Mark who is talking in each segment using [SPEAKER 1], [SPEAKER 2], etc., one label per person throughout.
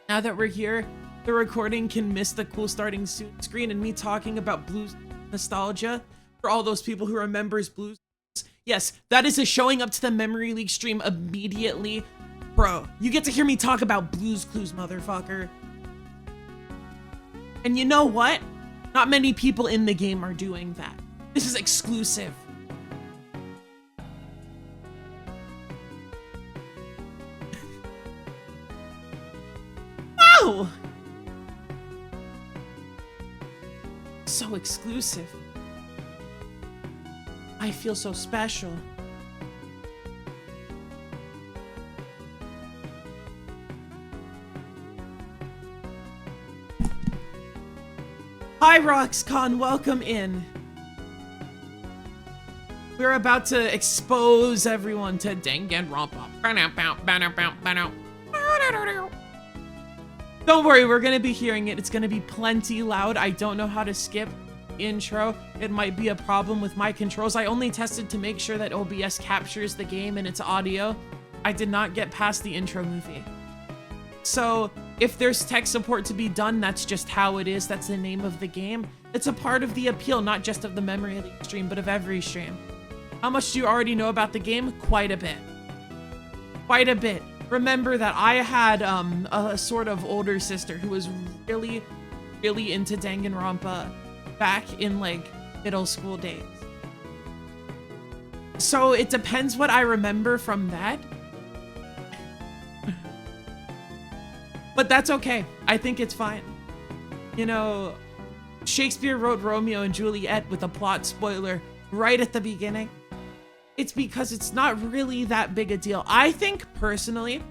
[SPEAKER 1] Now that we're here, the recording can miss the cool starting screen and me talking about blues nostalgia for all those people who remembers blues. Yes, that is a showing up to the Memory Leak stream immediately. Bro, you get to hear me talk about Blues Clues, motherfucker. And you know what? Not many people in the game are doing that. This is exclusive. Wow! So exclusive. I feel so special. Hi Roxcon, welcome in. We're about to expose everyone to Danganronpa. Don't worry, we're gonna be hearing it. It's gonna be plenty loud. I don't know how to skip intro. It might be a problem with my controls. I only tested to make sure that OBS captures the game and its audio. I did not get past the intro movie. So if there's tech support to be done, that's just how it is. That's the name of the game. It's a part of the appeal, not just of the Memory Leak stream, but of every stream. How much do you already know about the game? Quite a bit. Quite a bit. Remember that I had a sort of older sister who was really, really into Danganronpa back in like middle school days. So it depends what I remember from that. But that's okay. I think it's fine. You know, Shakespeare wrote Romeo and Juliet with a plot spoiler right at the beginning. It's because it's not really that big a deal. I think personally,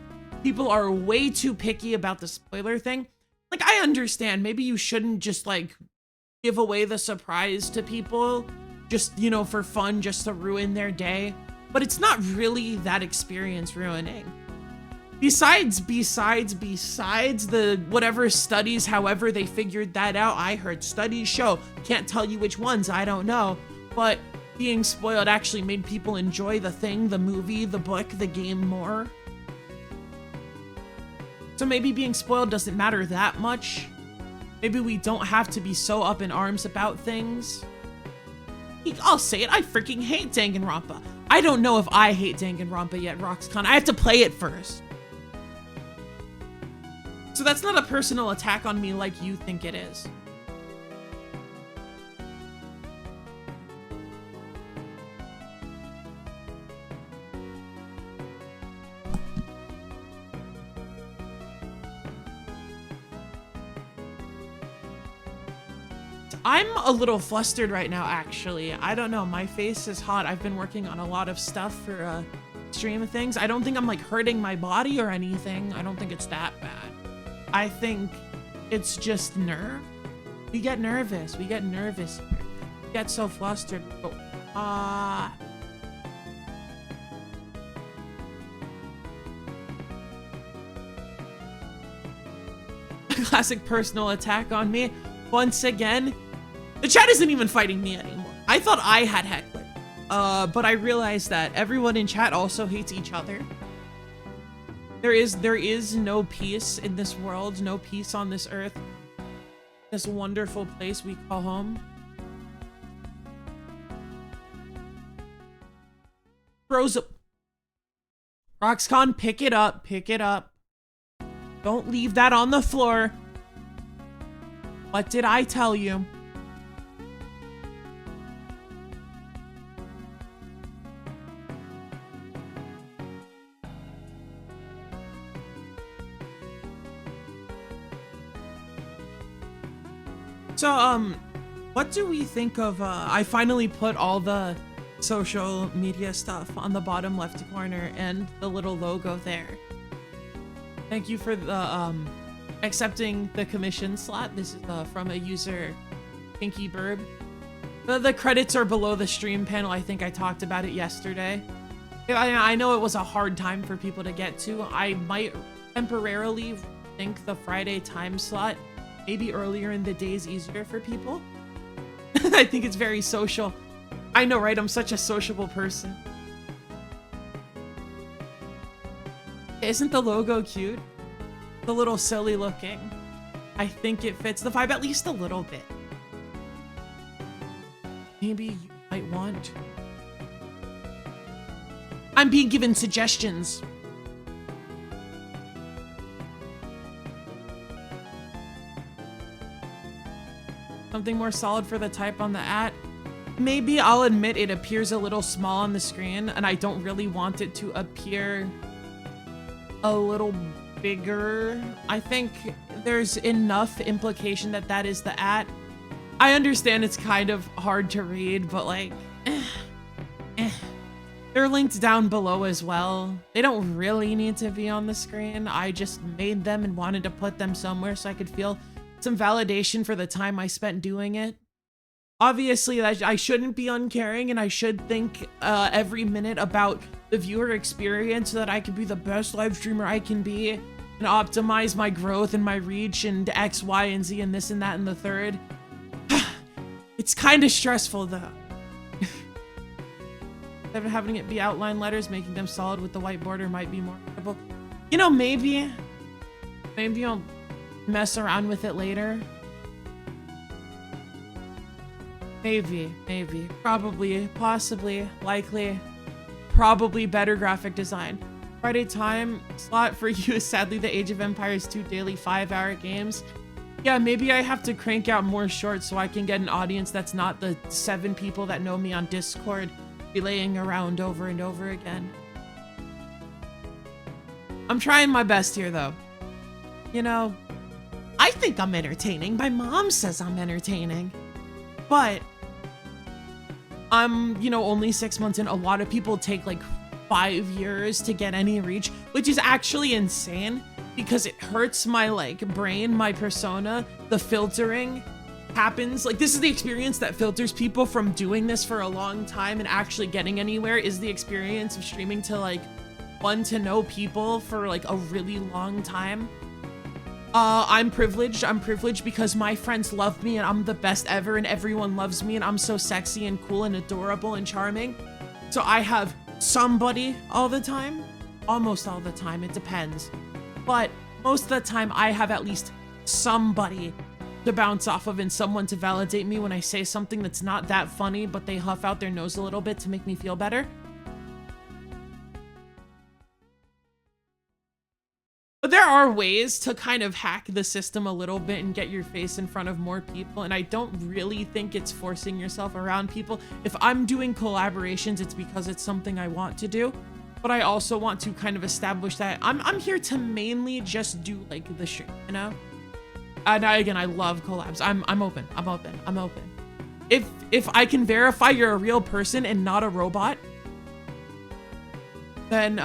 [SPEAKER 1] people are way too picky about the spoiler thing. Like, I understand maybe you shouldn't just like give away the surprise to people just, you know, for fun, just to ruin their day. But it's not really that experience ruining. Besides the whatever studies, however they figured that out, I heard studies show, can't tell you which ones, I don't know, but being spoiled actually made people enjoy the thing, the movie, the book, the game more. So maybe being spoiled doesn't matter that much. Maybe we don't have to be so up in arms about things. I'll say it, I freaking hate Danganronpa. I don't know if I hate Danganronpa yet, Roxcon. I have to play it first. So that's not a personal attack on me like you think it is. I'm a little flustered right now, actually. I don't know, my face is hot. I've been working on a lot of stuff for stream things. I don't think I'm like hurting my body or anything. I don't think it's that bad. I think it's just nerve. We get nervous. We get nervous. We get so flustered. Classic personal attack on me. Once again, the chat isn't even fighting me anymore. I thought I had heckler. But I realized that everyone in chat also hates each other. There is no peace in this world, no peace on this earth, this wonderful place we call home. Bros, Roxcon, pick it up, pick it up. Don't leave that on the floor. What did I tell you? So, what do we think of, I finally put all the social media stuff on the bottom left corner and the little logo there. Thank you for the, accepting the commission slot. This is from a user, Pinky Burb. The credits are below the stream panel. I think I talked about it yesterday. I know it was a hard time for people to get to. I might temporarily think the Friday time slot, maybe earlier in the day, is easier for people. I think it's very social. I know, right? I'm such a sociable person. Isn't the logo cute? a little silly looking. I think it fits the vibe at least a little bit. Maybe you might want. I'm being given suggestions. Something more solid for the type on the at. Maybe I'll admit it appears a little small on the screen and I don't really want it to appear a little bigger. I think there's enough implication that that is the at. I understand it's kind of hard to read, but like, They're linked down below as well. They don't really need to be on the screen. I just made them and wanted to put them somewhere so I could feel some validation for the time I spent doing it. Obviously, I shouldn't be uncaring and I should think every minute about the viewer experience so that I can be the best live streamer I can be and optimize my growth and my reach and X, Y, and Z and this and that and the third. It's kind of stressful though. Having it be outline letters, making them solid with the white border might be more comfortable. You know, maybe I'll mess around with it later. Maybe, probably, possibly, likely, probably better graphic design. Friday time slot for you is sadly the Age of Empires 2 daily 5-hour games. Yeah, maybe I have to crank out more shorts so I can get an audience that's not the 7 people that know me on Discord laying around over and over again. I'm trying my best here though. You know, I think I'm entertaining. My mom says I'm entertaining. But I'm, you know, only 6 months in. A lot of people take like 5 years to get any reach, which is actually insane because it hurts my like brain, my persona, the filtering happens. Like this is the experience that filters people from doing this for a long time and actually getting anywhere, is the experience of streaming to like 1 to no people for like a really long time. I'm privileged because my friends love me and I'm the best ever and everyone loves me and I'm so sexy and cool and adorable and charming. So I have somebody all the time, almost all the time, it depends. But most of the time I have at least somebody to bounce off of and someone to validate me when I say something that's not that funny, but they huff out their nose a little bit to make me feel better. But there are ways to kind of hack the system a little bit and get your face in front of more people, and I don't really think it's forcing yourself around people. If I'm doing collaborations, it's because it's something I want to do, but I also want to kind of establish that I'm here to mainly just do like the shit, you know? And again, I love collabs. I'm open. If I can verify you're a real person and not a robot, then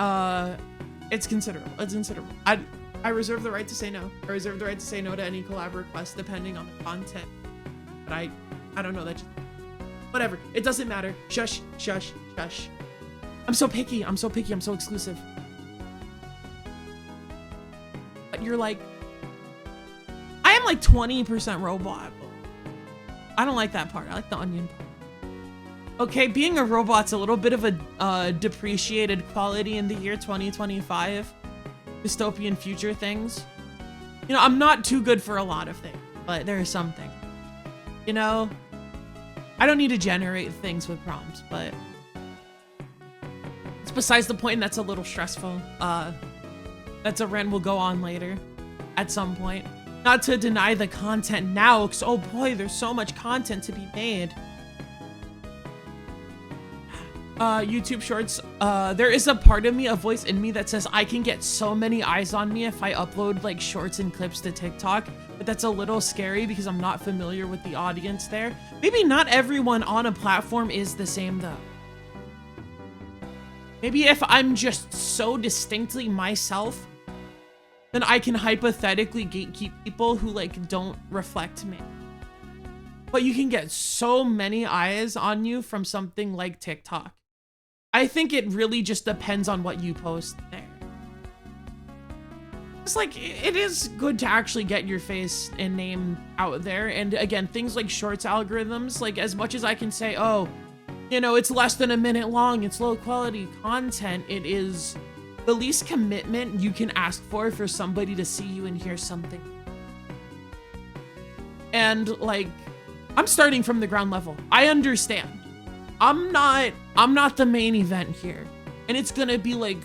[SPEAKER 1] it's considerable. I reserve the right to say no. I reserve the right to say no to any collab request depending on the content. But I don't know, that just, whatever. It doesn't matter. Shush. I'm so picky. I'm so exclusive. But you're like, I am like 20% robot. I don't like that part. I like the onion part. Okay, being a robot's a little bit of a depreciated quality in the year 2025. Dystopian future things. You know, I'm not too good for a lot of things, but there are some things. You know, I don't need to generate things with prompts, but it's besides the point, and that's a little stressful. That's a rant we'll go on later at some point. Not to deny the content now, because oh boy, there's so much content to be made. YouTube shorts, there is a part of me, a voice in me that says I can get so many eyes on me if I upload like shorts and clips to TikTok, but that's a little scary because I'm not familiar with the audience there. Maybe not everyone on a platform is the same though. Maybe if I'm just so distinctly myself, then I can hypothetically gatekeep people who like don't reflect me. But you can get so many eyes on you from something like TikTok. I think it really just depends on what you post there. It's like, it is good to actually get your face and name out there. And again, things like shorts algorithms, like as much as I can say, oh, you know, it's less than a minute long, it's low quality content, it is the least commitment you can ask for somebody to see you and hear something. And like, I'm starting from the ground level. I understand. I'm not the main event here. And it's gonna be like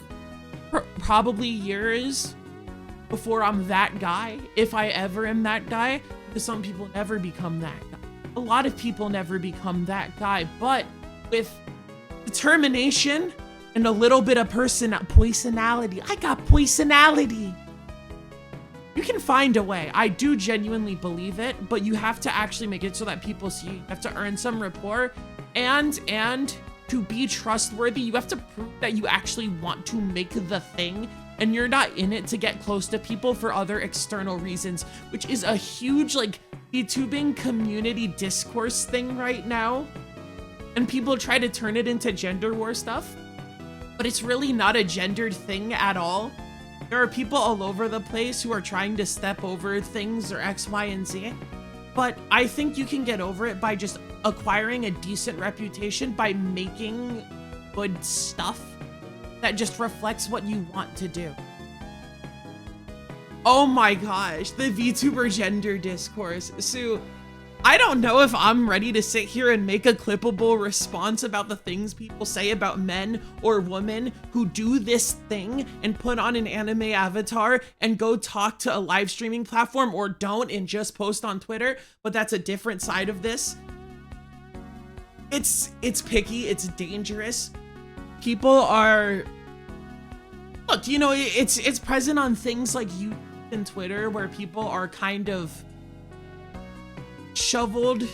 [SPEAKER 1] probably years before I'm that guy, if I ever am that guy, because some people never become that guy. A lot of people never become that guy, but with determination and a little bit of personality. I got personality. You can find a way. I do genuinely believe it, but you have to actually make it so that people see you. You have to earn some rapport, and to be trustworthy, you have to prove that you actually want to make the thing and you're not in it to get close to people for other external reasons, which is a huge like VTubing community discourse thing right now. And people try to turn it into gender war stuff, but it's really not a gendered thing at all. There are people all over the place who are trying to step over things or X, Y, and Z. But I think you can get over it by just acquiring a decent reputation by making good stuff that just reflects what you want to do. Oh my gosh, the VTuber gender discourse. So I don't know if I'm ready to sit here and make a clippable response about the things people say about men or women who do this thing and put on an anime avatar and go talk to a live streaming platform, or don't and just post on Twitter, but that's a different side of this. It's picky, it's dangerous. People are, look, you know, it's present on things like YouTube and Twitter where people are kind of shoveled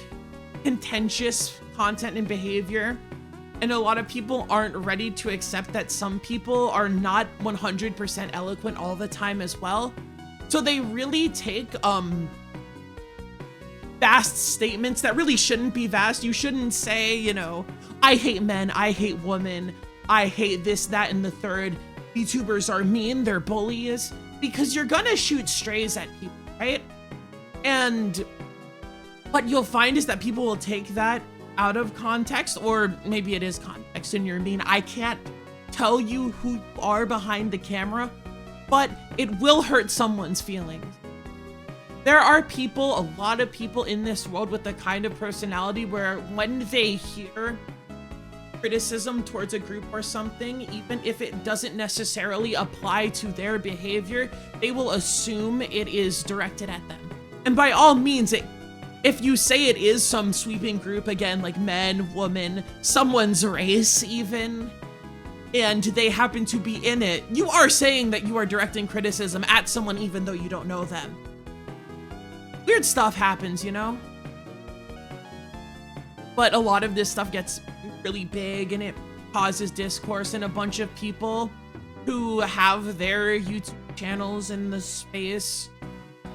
[SPEAKER 1] contentious content and behavior, and a lot of people aren't ready to accept that some people are not 100% eloquent all the time as well. So they really take vast statements that really shouldn't be vast. You shouldn't say, you know, I hate men, I hate women, I hate this, that, and the third. VTubers are mean, they're bullies, because you're gonna shoot strays at people, right? And what you'll find is that people will take that out of context, or maybe it is context and you're mean. I can't tell you who you are behind the camera, but it will hurt someone's feelings. There are people, a lot of people in this world with the kind of personality where when they hear criticism towards a group or something, even if it doesn't necessarily apply to their behavior, they will assume it is directed at them. And by all means, if you say it is some sweeping group, again, like men, woman, someone's race even, and they happen to be in it, you are saying that you are directing criticism at someone even though you don't know them. Weird stuff happens, you know? But a lot of this stuff gets really big and it causes discourse, and a bunch of people who have their YouTube channels in the space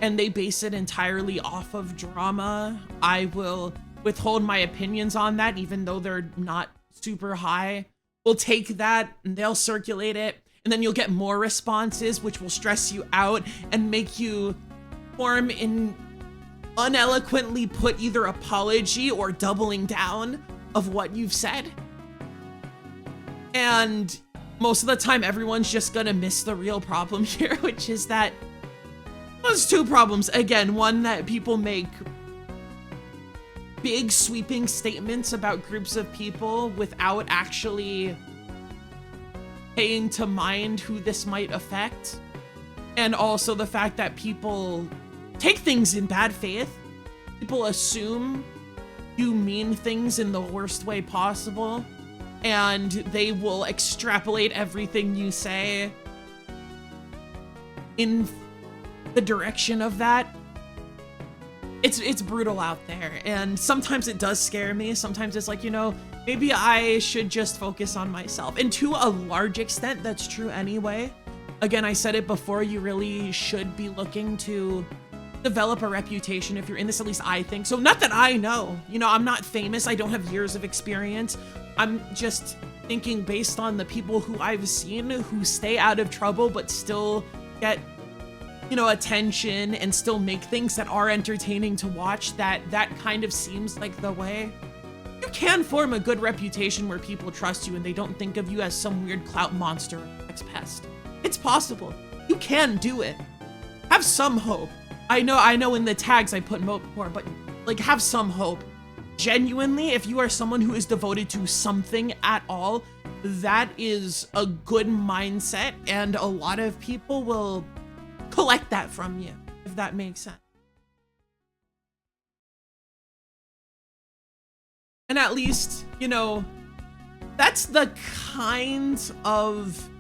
[SPEAKER 1] and they base it entirely off of drama. I will withhold my opinions on that, even though they're not super high. We'll take that and they'll circulate it, and then you'll get more responses, which will stress you out and make you form in uneloquently put either apology or doubling down of what you've said. And most of the time, everyone's just gonna miss the real problem here, which is that there's two problems. Again, one, that people make big sweeping statements about groups of people without actually paying to mind who this might affect. And also the fact that people take things in bad faith. People assume you mean things in the worst way possible, and they will extrapolate everything you say in the direction of that. It's brutal out there, and sometimes it does scare me. Sometimes it's like, you know, maybe I should just focus on myself. And to a large extent, that's true anyway. Again, I said it before, you really should be looking to develop a reputation if you're in this, at least I think. So not that I know, you know, I'm not famous, I don't have years of experience. I'm just thinking based on the people who I've seen who stay out of trouble but still get, you know, attention and still make things that are entertaining to watch, that kind of seems like the way. You can form a good reputation where people trust you and they don't think of you as some weird clout monster or ex-pest. It's possible. You can do it. Have some hope. I know in the tags I put hope for, but like have some hope. Genuinely, if you are someone who is devoted to something at all, that is a good mindset, and a lot of people will collect that from you, if that makes sense. And at least, you know, that's the kind of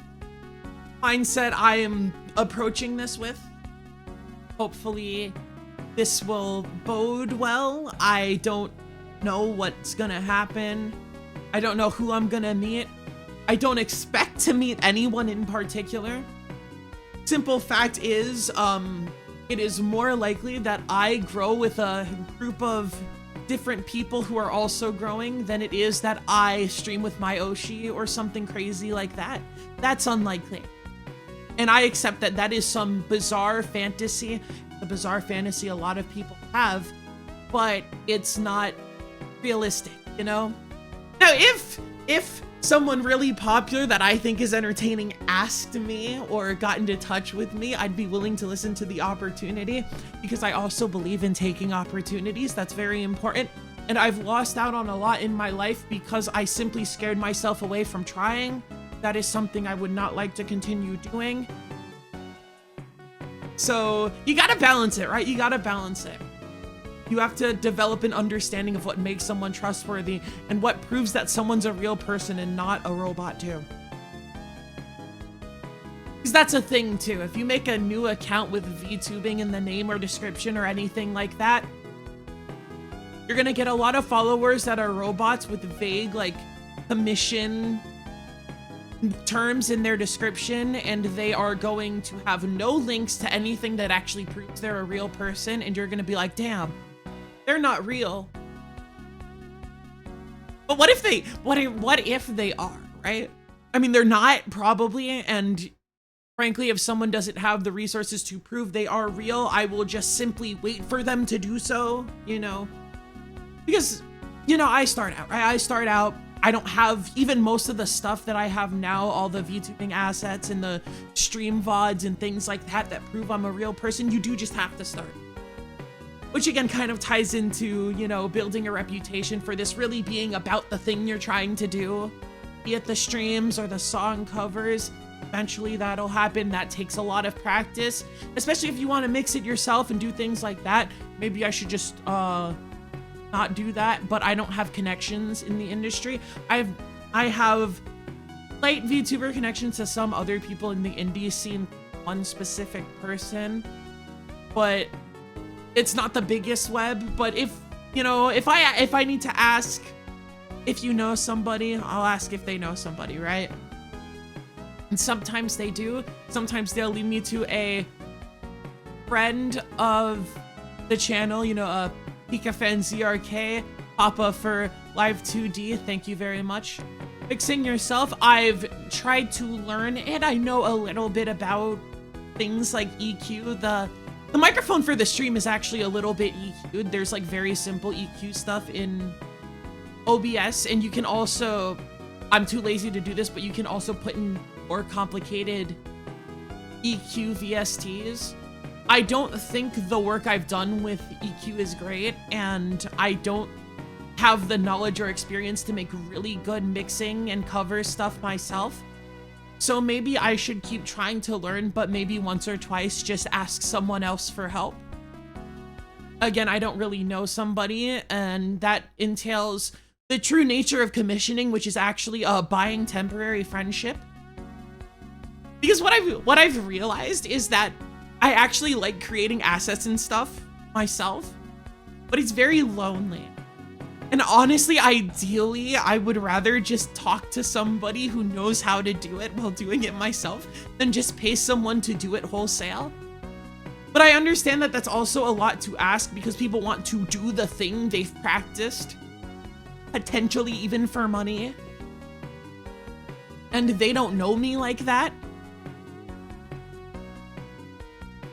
[SPEAKER 1] mindset I am approaching this with. Hopefully this will bode well. I don't know what's gonna happen. I don't know who I'm gonna meet. I don't expect to meet anyone in particular. Simple fact is, it is more likely that I grow with a group of different people who are also growing than it is that I stream with my Oshi or something crazy like that. That's unlikely. And I accept that that is some bizarre fantasy, the bizarre fantasy a lot of people have, but it's not realistic, you know? Now, if someone really popular that I think is entertaining asked me or got into touch with me, I'd be willing to listen to the opportunity, because I also believe in taking opportunities. That's very important. And I've lost out on a lot in my life because I simply scared myself away from trying. That is something I would not like to continue doing. So you gotta balance it, right? You gotta balance it. You have to develop an understanding of what makes someone trustworthy and what proves that someone's a real person and not a robot too. Because that's a thing too. If you make a new account with VTubing in the name or description or anything like that, you're gonna get a lot of followers that are robots with vague like commission terms in their description, and they are going to have no links to anything that actually proves they're a real person, and you're gonna be like, damn, they're not real. But what if they are, right? I mean, they're not, probably, and frankly, if someone doesn't have the resources to prove they are real, I will just simply wait for them to do so, you know? Because, you know, I start out, right? I don't have even most of the stuff that I have now, all the VTubing assets and the stream VODs and things like that that prove I'm a real person. You do just have to start. Which again kind of ties into, you know, building a reputation for this really being about the thing you're trying to do. Be it the streams or the song covers. Eventually that'll happen. That takes a lot of practice, especially if you want to mix it yourself and do things like that. Maybe I should just not do that, but I don't have connections in the industry. I have light VTuber connections to some other people in the indie scene, one specific person, but it's not the biggest web. But if, you know, if I need to ask if you know somebody, I'll ask if they know somebody, right? And sometimes they do. Sometimes they'll lead me to a friend of the channel, you know, Pika fan ZRK, Papa for Live 2D, thank you very much. Fixing yourself, I've tried to learn and I know a little bit about things like EQ. The microphone for the stream is actually a little bit EQ'd. There's like very simple EQ stuff in OBS, and you can also, I'm too lazy to do this, but you can also put in more complicated EQ VSTs. I don't think the work I've done with EQ is great, and I don't have the knowledge or experience to make really good mixing and cover stuff myself. So maybe I should keep trying to learn, but maybe once or twice just ask someone else for help. Again, I don't really know somebody, and that entails the true nature of commissioning, which is actually buying temporary friendship. Because what I've realized is that I actually like creating assets and stuff myself, but it's very lonely. And honestly, ideally, I would rather just talk to somebody who knows how to do it while doing it myself than just pay someone to do it wholesale. But I understand that that's also a lot to ask because people want to do the thing they've practiced, potentially even for money. And they don't know me like that.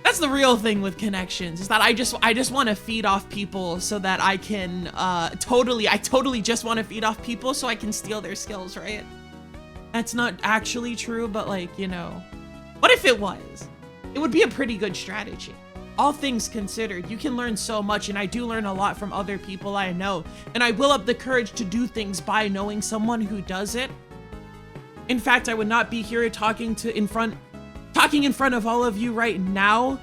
[SPEAKER 1] That's the real thing with connections, is that I just want to feed off people so that I can I totally just want to feed off people so I can steal their skills, right? That's not actually true, but like, you know, What if it was? It would be a pretty good strategy. All things considered, you can learn so much, and I do learn a lot from other people I know, and I will have the courage to do things by knowing someone who does it. In fact, I would not be here talking in front of all of you right now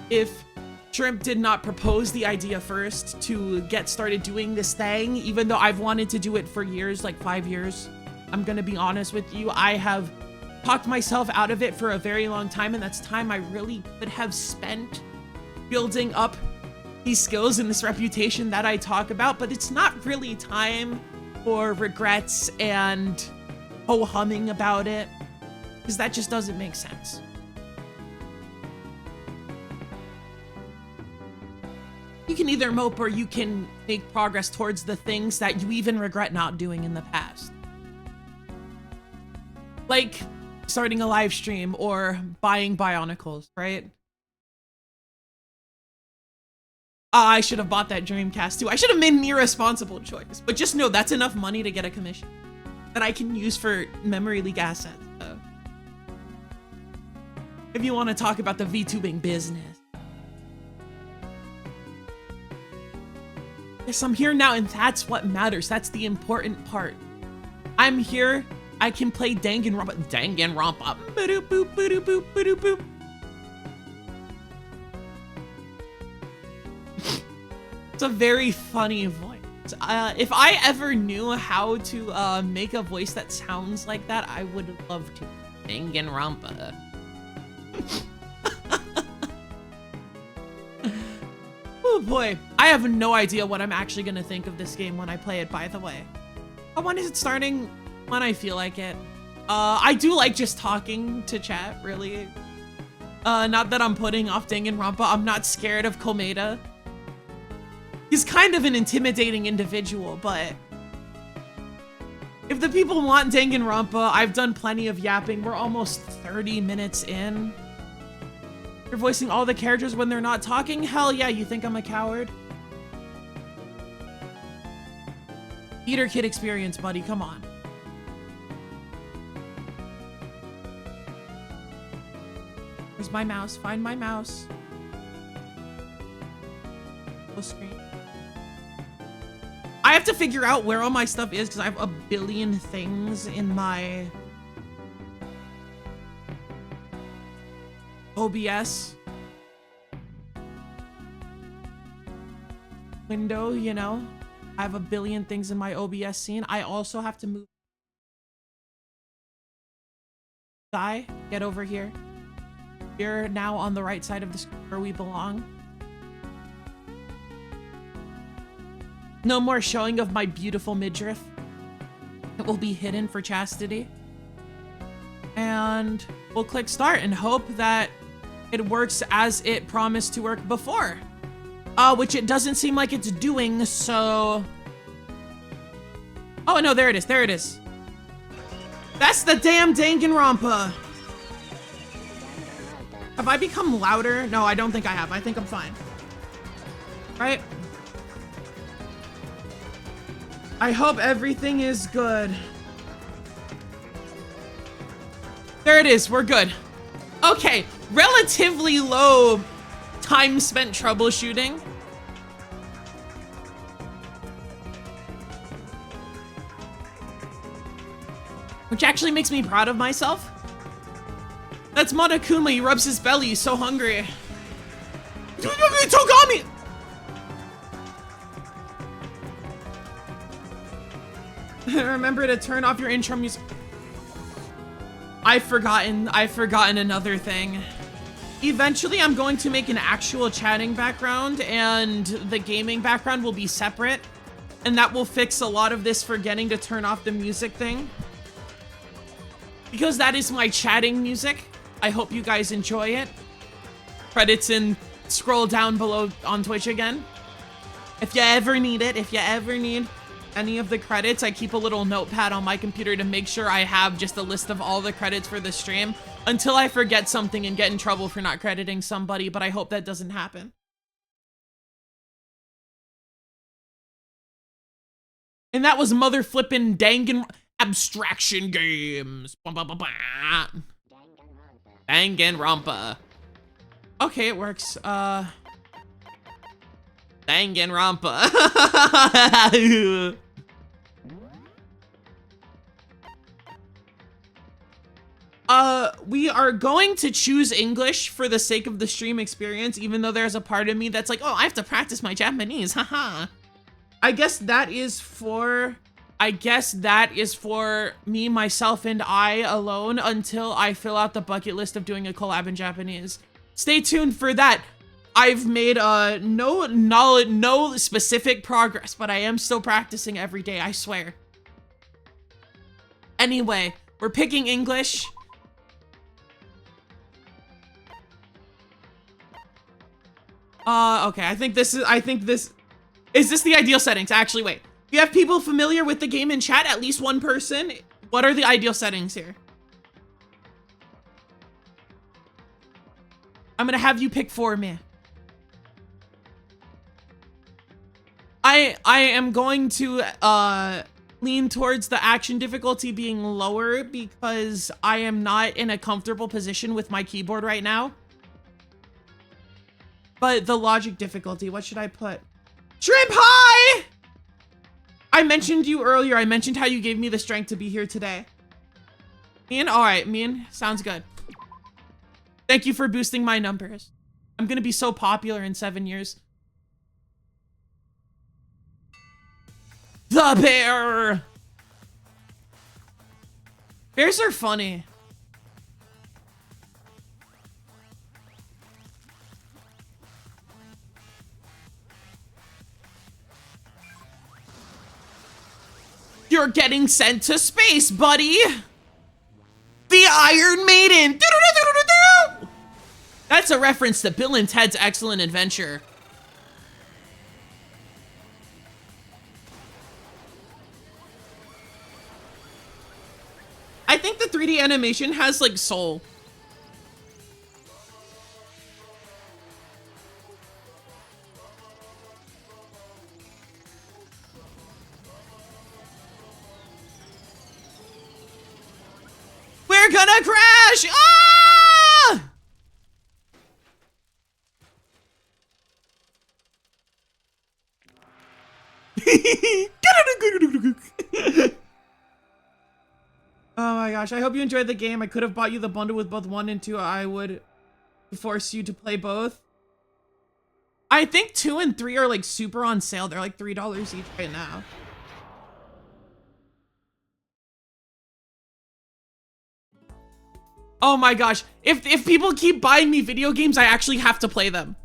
[SPEAKER 1] if Shrimp did not propose the idea first to get started doing this thing, even though I've wanted to do it for years, like 5 years. I'm gonna be honest with you, I have talked myself out of it for a very long time, and that's time I really could have spent building up these skills and this reputation that I talk about, but it's not really time for regrets and ho-humming about it, because that just doesn't make sense. You can either mope or you can make progress towards the things that you even regret not doing in the past. Like starting a live stream or buying Bionicles, right? I should have bought that Dreamcast too. I should have made an irresponsible choice, but just know that's enough money to get a commission that I can use for memory leak assets. So if you want to talk about the VTubing business. Yes, I'm here now, and that's what matters. That's the important part. I'm here. I can play Danganronpa. Danganronpa. Boop boop boop boop boop boop. It's a very funny voice. If I ever knew how to make a voice that sounds like that, I would love to. Danganronpa. Oh boy, I have no idea what I'm actually gonna think of this game when I play it, by the way. When is it starting? When I feel like it. I do like just talking to chat, really. Not that I'm putting off Danganronpa. I'm not scared of Komeda. He's kind of an intimidating individual, but if the people want Danganronpa, I've done plenty of yapping. We're almost 30 minutes in. You're voicing all the characters when they're not talking? Hell yeah, you think I'm a coward? Eater kid experience, buddy, come on. Where's my mouse? Find my mouse. Full screen. I have to figure out where all my stuff is because I have a billion things in my OBS window, you know? I have a billion things in my OBS scene. I also have to move. Guy, get over here. You're now on the right side of the screen where we belong. No more showing of my beautiful midriff. It will be hidden for chastity. And we'll click start and hope that it works as it promised to work before. Which it doesn't seem like it's doing, so... Oh, no, there it is, there it is. That's the damn Danganronpa. Have I become louder? No, I don't think I have. I think I'm fine. Right? I hope everything is good. There it is, we're good. Okay, relatively low time spent troubleshooting. Which actually makes me proud of myself. That's Monokuma, he rubs his belly, he's so hungry. Togami! Remember to turn off your intro music. I've forgotten another thing. Eventually, I'm going to make an actual chatting background and the gaming background will be separate. And that will fix a lot of this forgetting to turn off the music thing. Because that is my chatting music. I hope you guys enjoy it. Credits and scroll down below on Twitch again. If you ever need it, if you ever need any of the credits, I keep a little notepad on my computer to make sure I have just a list of all the credits for the stream until I forget something and get in trouble for not crediting somebody, but I hope that doesn't happen. And that was mother flippin' Dangan Abstraction Games. Danganronpa. Okay, it works. Danganronpa. We are going to choose English for the sake of the stream experience, even though there's a part of me that's like, oh, I have to practice my Japanese, haha. I guess that is for me, myself, and I alone until I fill out the bucket list of doing a collab in Japanese. Stay tuned for that. I've made no specific progress, but I am still practicing every day, I swear. Anyway, we're picking English. Okay, is this the ideal settings? Actually, wait. You have people familiar with the game in chat, at least one person. What are the ideal settings here? I'm gonna have you pick for me. I am going to lean towards the action difficulty being lower because I am not in a comfortable position with my keyboard right now. But the logic difficulty, what should I put? Shrimp high! I mentioned you earlier. I mentioned how you gave me the strength to be here today. Mean? All right, Mean. Sounds good. Thank you for boosting my numbers. I'm gonna be so popular in 7 years. The bear! Bears are funny. You're getting sent to space, buddy! The Iron Maiden! That's a reference to Bill and Ted's Excellent Adventure. I think the 3D animation has, like, soul. We're gonna crash! Ah! Oh my gosh, I hope you enjoyed the game. I could have bought you the bundle with both 1 and 2. I would force you to play both. I think 2 and 3 are like super on sale. They're like $3 each right now. Oh my gosh, if people keep buying me video games, I actually have to play them.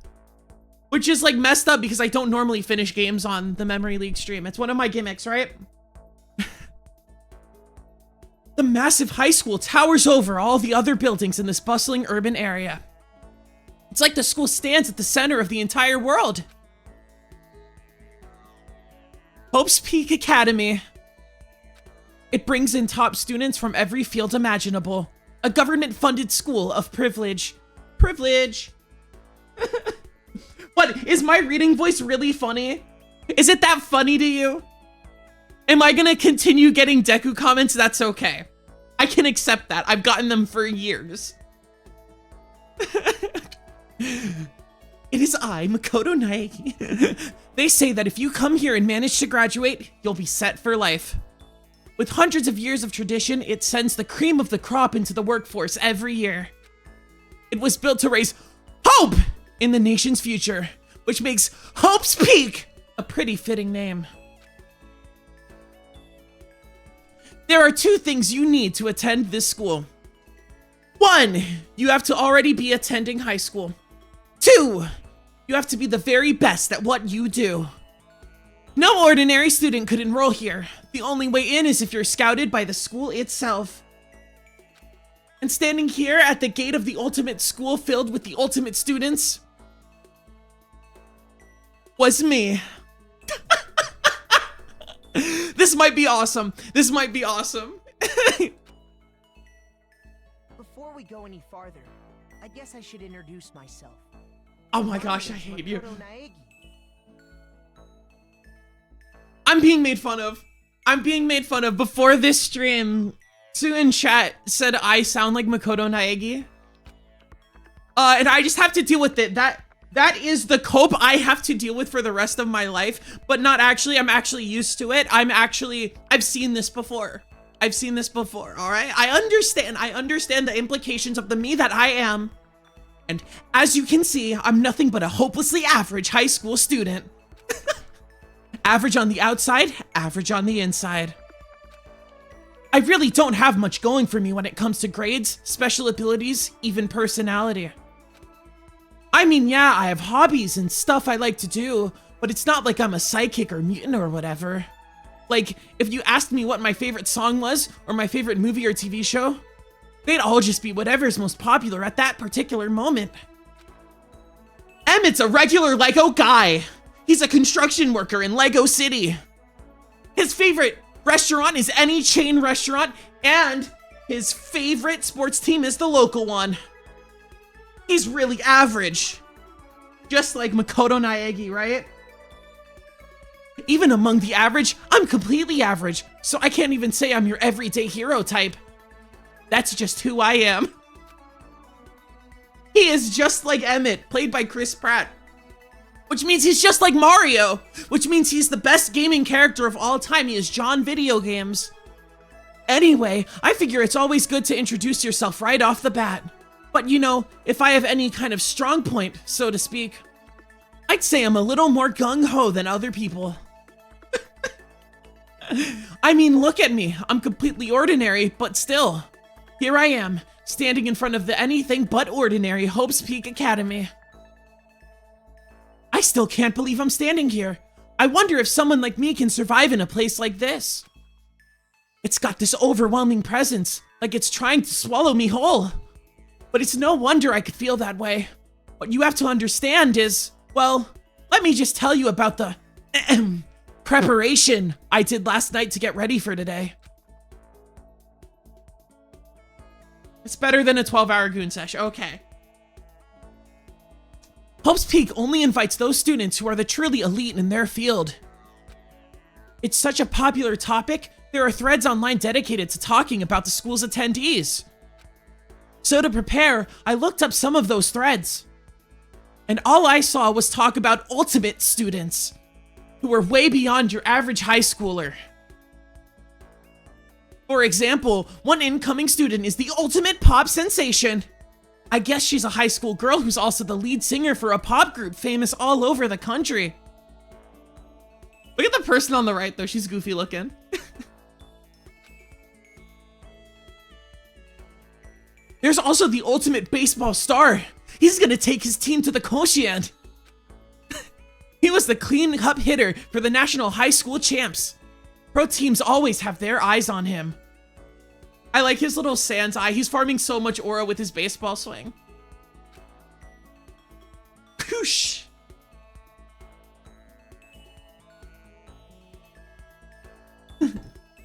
[SPEAKER 1] Which is like messed up because I don't normally finish games on the Memory League stream. It's one of my gimmicks, right? The massive high school towers over all the other buildings in this bustling urban area. It's like the school stands at the center of the entire world. Hope's Peak Academy. It brings in top students from every field imaginable. A government-funded school of privilege. Privilege. What, is my reading voice really funny? Is it that funny to you? Am I gonna continue getting Deku comments? That's okay. I can accept that. I've gotten them for years. It is I, Makoto Naegi. They say that if you come here and manage to graduate, you'll be set for life. With hundreds of years of tradition, it sends the cream of the crop into the workforce every year. It was built to raise hope in the nation's future, which makes Hope's Peak a pretty fitting name. There are 2 things you need to attend this school. 1, you have to already be attending high school. 2, you have to be the very best at what you do. No ordinary student could enroll here. The only way in is if you're scouted by the school itself. And standing here at the gate of the ultimate school filled with the ultimate students was me. This might be awesome. This might be awesome.
[SPEAKER 2] Before we go any farther, I guess I should introduce myself.
[SPEAKER 1] Oh my gosh, I hate you.
[SPEAKER 2] Makoto Naegi.
[SPEAKER 1] I'm being made fun of. I'm being made fun of. Before this stream, Sue in chat said I sound like Makoto Naegi. And I just have to deal with it. That is the cope I have to deal with for the rest of my life, but not actually. I'm actually used to it. I've seen this before. I've seen this before, all right? I understand the implications of the me that I am. And as you can see, I'm nothing but a hopelessly average high school student. Average on the outside, average on the inside. I really don't have much going for me when it comes to grades, special abilities, even personality. I mean, yeah, I have hobbies and stuff I like to do, but it's not like I'm a psychic or mutant or whatever. Like, if you asked me what my favorite song was, or my favorite movie or TV show, they'd all just be whatever's most popular at that particular moment. Emmett's a regular Lego guy. He's a construction worker in Lego City. His favorite restaurant is any chain restaurant, and his favorite sports team is the local one. He's really average. Just like Makoto Naegi, right? Even among the average, I'm completely average, so I can't even say I'm your everyday hero type. That's just who I am. He is just like Emmett, played by Chris Pratt. Which means he's just like Mario, which means he's the best gaming character of all time. He is John Video Games. Anyway, I figure it's always good to introduce yourself right off the bat. But you know, if I have any kind of strong point, so to speak, I'd say I'm a little more gung-ho than other people. I mean, look at me. I'm completely ordinary, but still. Here I am, standing in front of the anything but ordinary Hope's Peak Academy. I still can't believe I'm standing here. I wonder if someone like me can survive in a place like this. It's got this overwhelming presence, like it's trying to swallow me whole. But it's no wonder I could feel that way. What you have to understand is, well, let me just tell you about the preparation I did last night to get ready for today. It's better than a 12-hour goon sesh, okay. Hope's Peak only invites those students who are the truly elite in their field. It's such a popular topic, there are threads online dedicated to talking about the school's attendees. So to prepare, I looked up some of those threads. And all I saw was talk about ultimate students, who were way beyond your average high schooler. For example, one incoming student is the ultimate pop sensation. I guess she's a high school girl who's also the lead singer for a pop group famous all over the country. Look at the person on the right though, she's goofy looking. There's also the ultimate baseball star. He's gonna take his team to the Koshien. He was the clean-up hitter for the national high school champs. Pro teams always have their eyes on him. I like his little sans eye. He's farming so much aura with his baseball swing. Whoosh.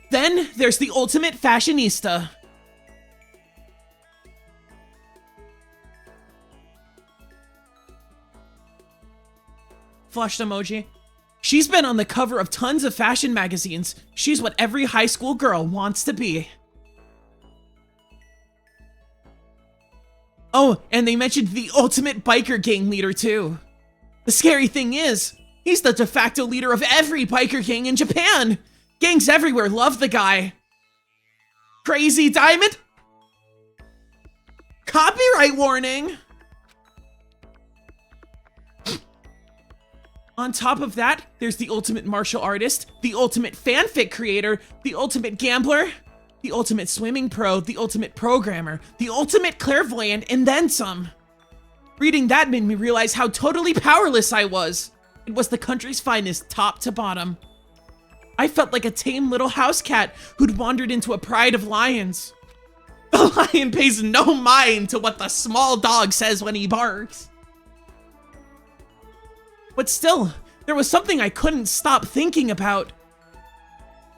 [SPEAKER 1] Then there's the ultimate fashionista. Flushed emoji. She's been on the cover of tons of fashion magazines. She's what every high school girl wants to be. Oh, and they mentioned the ultimate biker gang leader too. The scary thing is, he's the de facto leader of every biker gang in Japan. Gangs everywhere love the guy. Crazy Diamond? Copyright warning! On top of that, there's the ultimate martial artist, the ultimate fanfic creator, the ultimate gambler, the ultimate swimming pro, the ultimate programmer, the ultimate clairvoyant, and then some. Reading that made me realize how totally powerless I was. It was the country's finest, top to bottom. I felt like a tame little house cat who'd wandered into a pride of lions. The lion pays no mind to what the small dog says when he barks. But still, there was something I couldn't stop thinking about.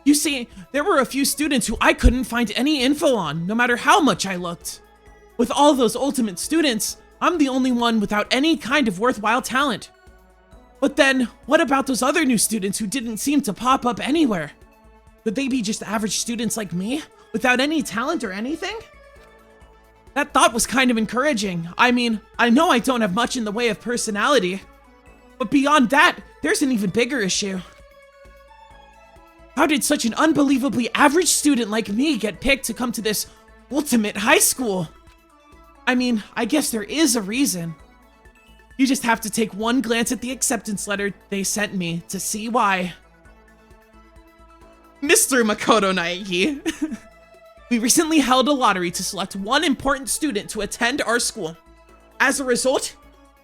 [SPEAKER 1] You see, there were a few students who I couldn't find any info on, no matter how much I looked. With all those ultimate students, I'm the only one without any kind of worthwhile talent. But then, what about those other new students who didn't seem to pop up anywhere? Would they be just average students like me, without any talent or anything? That thought was kind of encouraging. I mean, I know I don't have much in the way of personality, but beyond that, there's an even bigger issue. How did such an unbelievably average student like me get picked to come to this ultimate high school? I mean, I guess there is a reason. You just have to take one glance at the acceptance letter they sent me to see why. Mr. Makoto Naegi, we recently held a lottery to select one important student to attend our school. As a result,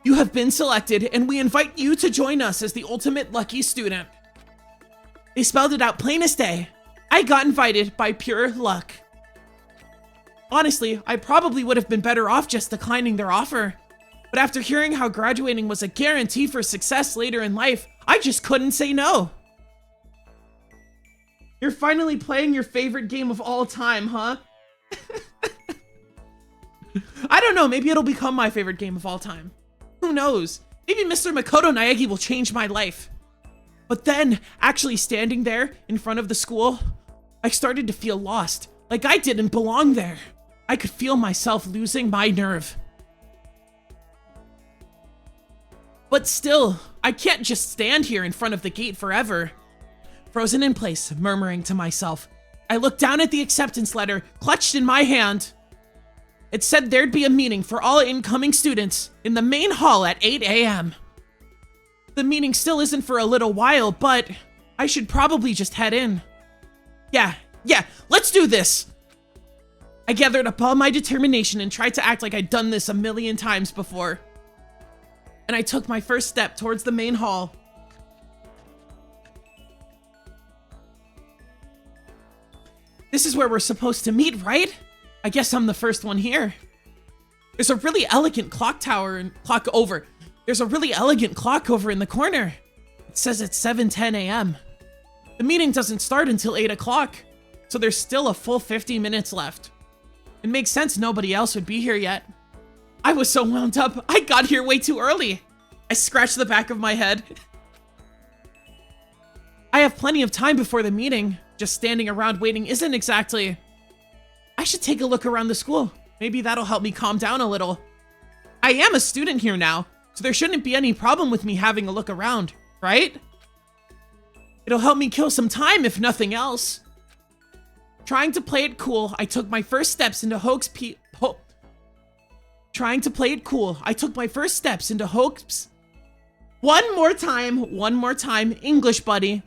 [SPEAKER 1] you have been selected and we invite you to join us as the ultimate lucky student. They spelled it out plain as day. I got invited by pure luck. Honestly, I probably would have been better off just declining their offer. But after hearing how graduating was a guarantee for success later in life, I just couldn't say no. You're finally playing your favorite game of all time, huh? I don't know, maybe it'll become my favorite game of all time. Who knows? Maybe Mr. Makoto Naegi will change my life. But then, actually standing there in front of the school, I started to feel lost, like I didn't belong there. I could feel myself losing my nerve. But still, I can't just stand here in front of the gate forever. Frozen in place, murmuring to myself, I looked down at the acceptance letter, clutched in my hand. It said there'd be a meeting for all incoming students in the main hall at 8 a.m. The meeting still isn't for a little while, but I should probably just head in. Yeah, let's do this! I gathered up all my determination and tried to act like I'd done this a million times before. And I took my first step towards the main hall. This is where we're supposed to meet, right? I guess I'm the first one here. There's a really elegant clock over in the corner. It says it's 7:10 a.m. The meeting doesn't start until 8 o'clock, so there's still a full 50 minutes left. It makes sense nobody else would be here yet. I was so wound up, I got here way too early. I scratched the back of my head. I have plenty of time before the meeting. Just standing around waiting isn't exactly... I should take a look around the school. Maybe that'll help me calm down a little. I am a student here now, so there shouldn't be any problem with me having a look around, right? It'll help me kill some time if nothing else. Trying to play it cool, I took my first steps into One more time, English buddy.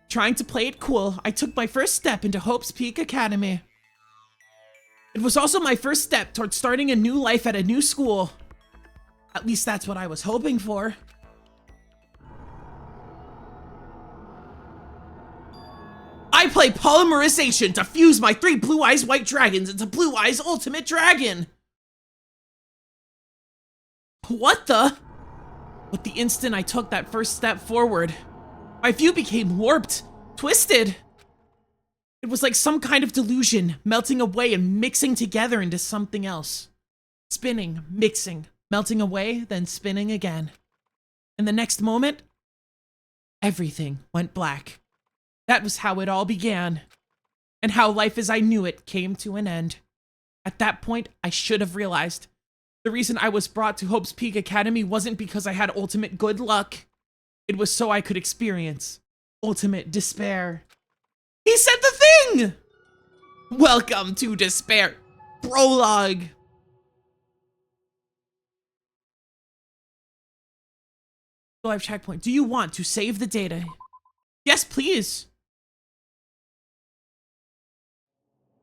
[SPEAKER 1] Trying to play it cool, I took my first step into Hope's Peak Academy. It was also my first step towards starting a new life at a new school. At least that's what I was hoping for. I play polymerization to fuse my 3 Blue Eyes White Dragons into Blue Eyes Ultimate Dragon. What the? With the instant I took that first step forward, my view became warped, twisted. It was like some kind of delusion, melting away and mixing together into something else. Spinning, mixing, melting away, then spinning again. And the next moment, everything went black. That was how it all began, and how life as I knew it came to an end. At that point, I should have realized the reason I was brought to Hope's Peak Academy wasn't because I had ultimate good luck. It was so I could experience ultimate despair. He said the thing! Welcome to Despair. Prologue. Live checkpoint. Do you want to save the data? Yes, please.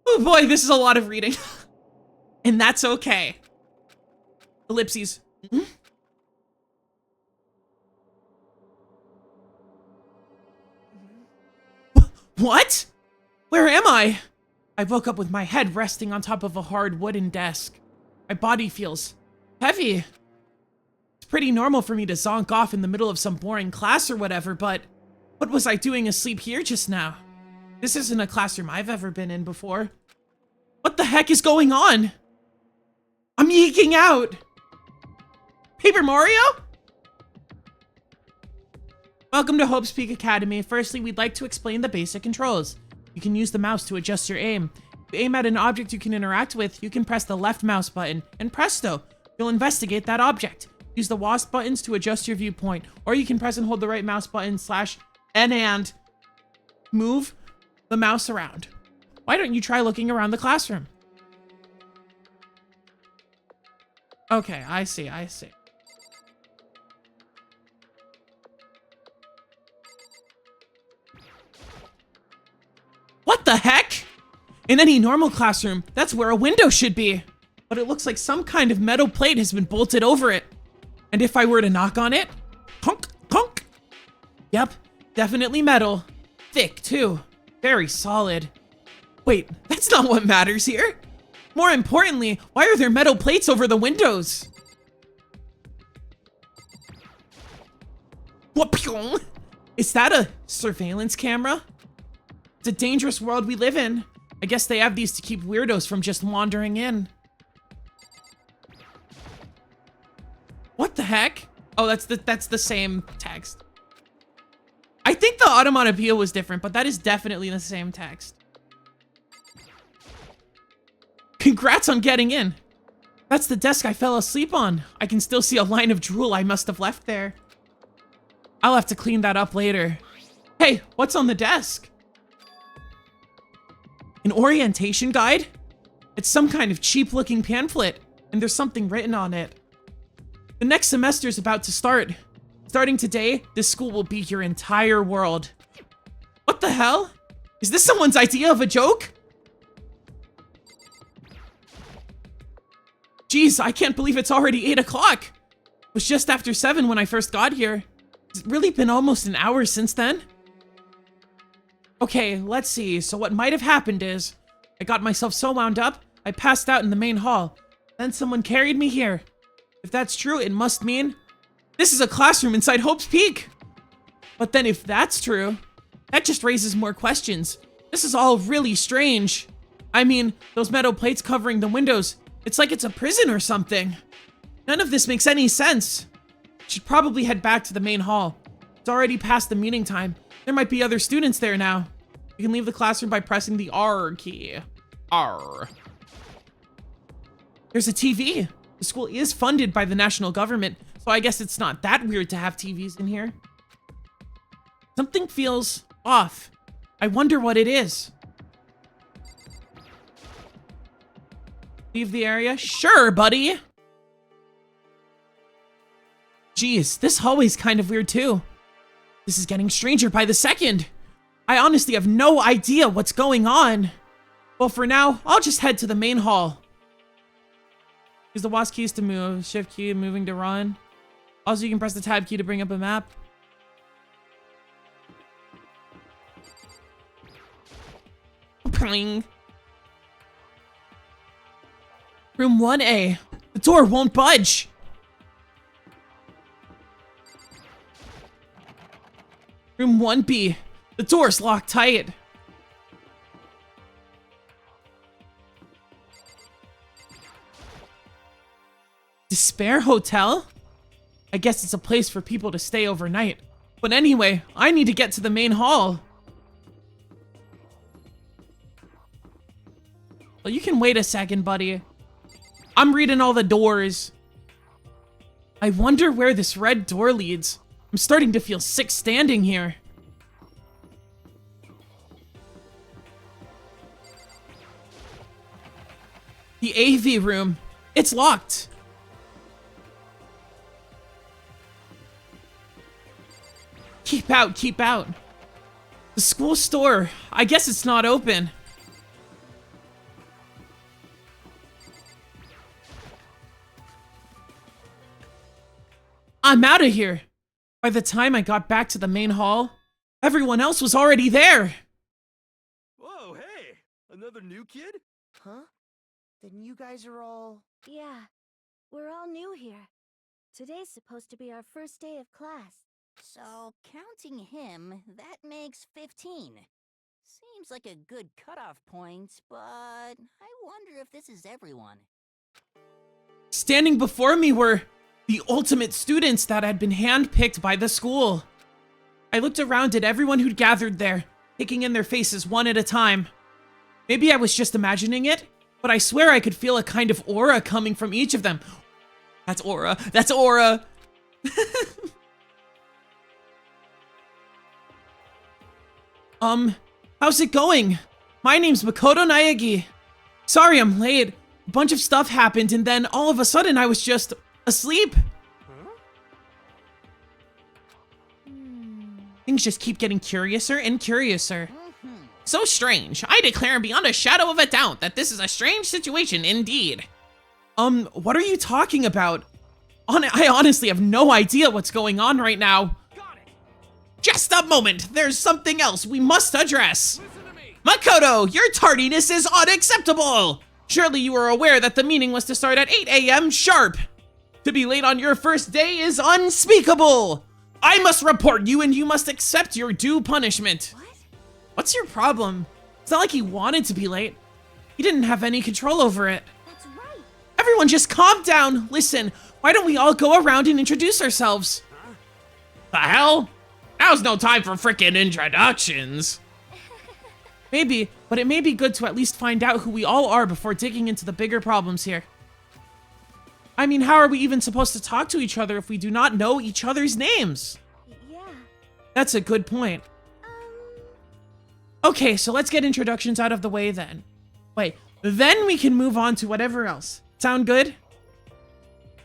[SPEAKER 1] Oh boy, this is a lot of reading. And that's okay. Ellipses. What? Where am I? I woke up with my head resting on top of a hard wooden desk. My body feels heavy. It's pretty normal for me to zonk off in the middle of some boring class or whatever, but what was I doing asleep here just now? This isn't a classroom I've ever been in before. What the heck is going on? I'm yeeking out. Paper Mario? Welcome to Hope's Peak Academy. Firstly, we'd like to explain the basic controls. You can use the mouse to adjust your aim. Aim at an object you can interact with, you can press the left mouse button, and presto, you'll investigate that object. Use the WASP buttons to adjust your viewpoint, or you can press and hold the right mouse button / and move the mouse around. Why don't you try looking around the classroom? Okay, I see. What the heck? In any normal classroom, that's where a window should be. But it looks like some kind of metal plate has been bolted over it. And if I were to knock on it? Honk, honk. Yep, definitely metal. Thick, too. Very solid. Wait, that's not what matters here. More importantly, why are there metal plates over the windows? Whoop-pyong. Is that a surveillance camera? It's a dangerous world we live in. I guess they have these to keep weirdos from just wandering in. What the heck? Oh, that's the same text. I think the automatopoeia was different, but that is definitely the same text. Congrats on getting in. That's the desk I fell asleep on. I can still see a line of drool I must have left there. I'll have to clean that up later. Hey, what's on the desk? An orientation guide? It's some kind of cheap-looking pamphlet, and there's something written on it. The next semester's about to start. Starting today, this school will be your entire world. What the hell? Is this someone's idea of a joke? Geez, I can't believe it's already 8 o'clock. It was just after 7 when I first got here. Has it really been almost an hour since then? Okay, let's see. So what might have happened is, I got myself so wound up, I passed out in the main hall. Then someone carried me here. If that's true, it must mean this is a classroom inside Hope's Peak. But then if that's true, that just raises more questions. This is all really strange. I mean, those metal plates covering the windows, it's like it's a prison or something. None of this makes any sense. Should probably head back to the main hall. It's already past the meeting time. There might be other students there now. You can leave the classroom by pressing the R key. R. There's a TV. The school is funded by the national government, so I guess it's not that weird to have TVs in here. Something feels off. I wonder what it is. Leave the area? Sure, buddy. Geez, this hallway's kind of weird too. This is getting stranger by the second. I honestly have no idea what's going on. Well, for now, I'll just head to the main hall. Use the WASD keys to move, shift key, moving to run. Also, you can press the tab key to bring up a map. Pling. Room 1A. The door won't budge. Room 1B. The door's locked tight. Despair Hotel? I guess it's a place for people to stay overnight. But anyway, I need to get to the main hall. Well, you can wait a second, buddy. I'm reading all the doors. I wonder where this red door leads. I'm starting to feel sick standing here. The AV room. It's locked. Keep out, keep out. The school store. I guess it's not open. I'm out of here. By the time I got back to the main hall, everyone else was already there.
[SPEAKER 3] Whoa, hey! Another new kid?
[SPEAKER 2] Huh? Then you guys are all...
[SPEAKER 4] Yeah, we're all new here. Today's supposed to be our first day of class.
[SPEAKER 5] So, counting him, that makes 15. Seems like a good cutoff point, but I wonder if this is everyone.
[SPEAKER 1] Standing before me were the ultimate students that had been handpicked by the school. I looked around at everyone who'd gathered there, taking in their faces one at a time. Maybe I was just imagining it, but I swear I could feel a kind of aura coming from each of them. That's aura. That's aura. How's it going? My name's Makoto Naegi. Sorry I'm late. A bunch of stuff happened and then all of a sudden I was just asleep. Things just keep getting curiouser and curiouser. So strange. I declare beyond a shadow of a doubt that this is a strange situation indeed. What are you talking about? I honestly have no idea what's going on right now. Just a moment, there's something else we must address. Makoto, your tardiness is unacceptable. Surely you are aware that the meeting was to start at 8 a.m. sharp. To be late on your first day is unspeakable. I must report you and you must accept your due punishment.
[SPEAKER 4] What?
[SPEAKER 1] What's your problem? It's not like he wanted to be late. He didn't have any control over it.
[SPEAKER 4] That's right.
[SPEAKER 1] Everyone just calm down. Listen, why don't we all go around and introduce ourselves? The hell? Now's no time for frickin' introductions. Maybe, but it may be good to at least find out who we all are before digging into the bigger problems here. I mean, how are we even supposed to talk to each other if we do not know each other's names?
[SPEAKER 4] Yeah.
[SPEAKER 1] That's a good point. Okay, so let's get introductions out of the way then. Wait, then we can move on to whatever else. Sound good?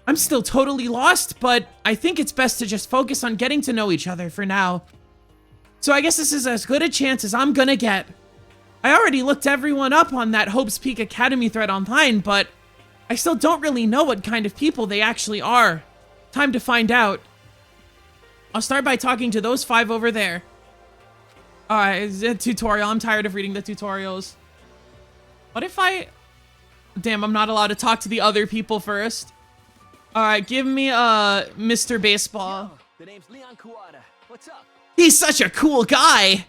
[SPEAKER 1] I'm still totally lost, but I think it's best to just focus on getting to know each other for now. So I guess this is as good a chance as I'm gonna get. I already looked everyone up on that Hope's Peak Academy thread online, but I still don't really know what kind of people they actually are. Time to find out. I'll start by talking to those 5 over there. Alright, it's a tutorial. I'm tired of reading the tutorials. What if I... Damn, I'm not allowed to talk to the other people first. Alright, give me, Mr. Baseball.
[SPEAKER 3] The name's Leon Kuwata. What's up?
[SPEAKER 1] He's such a cool guy!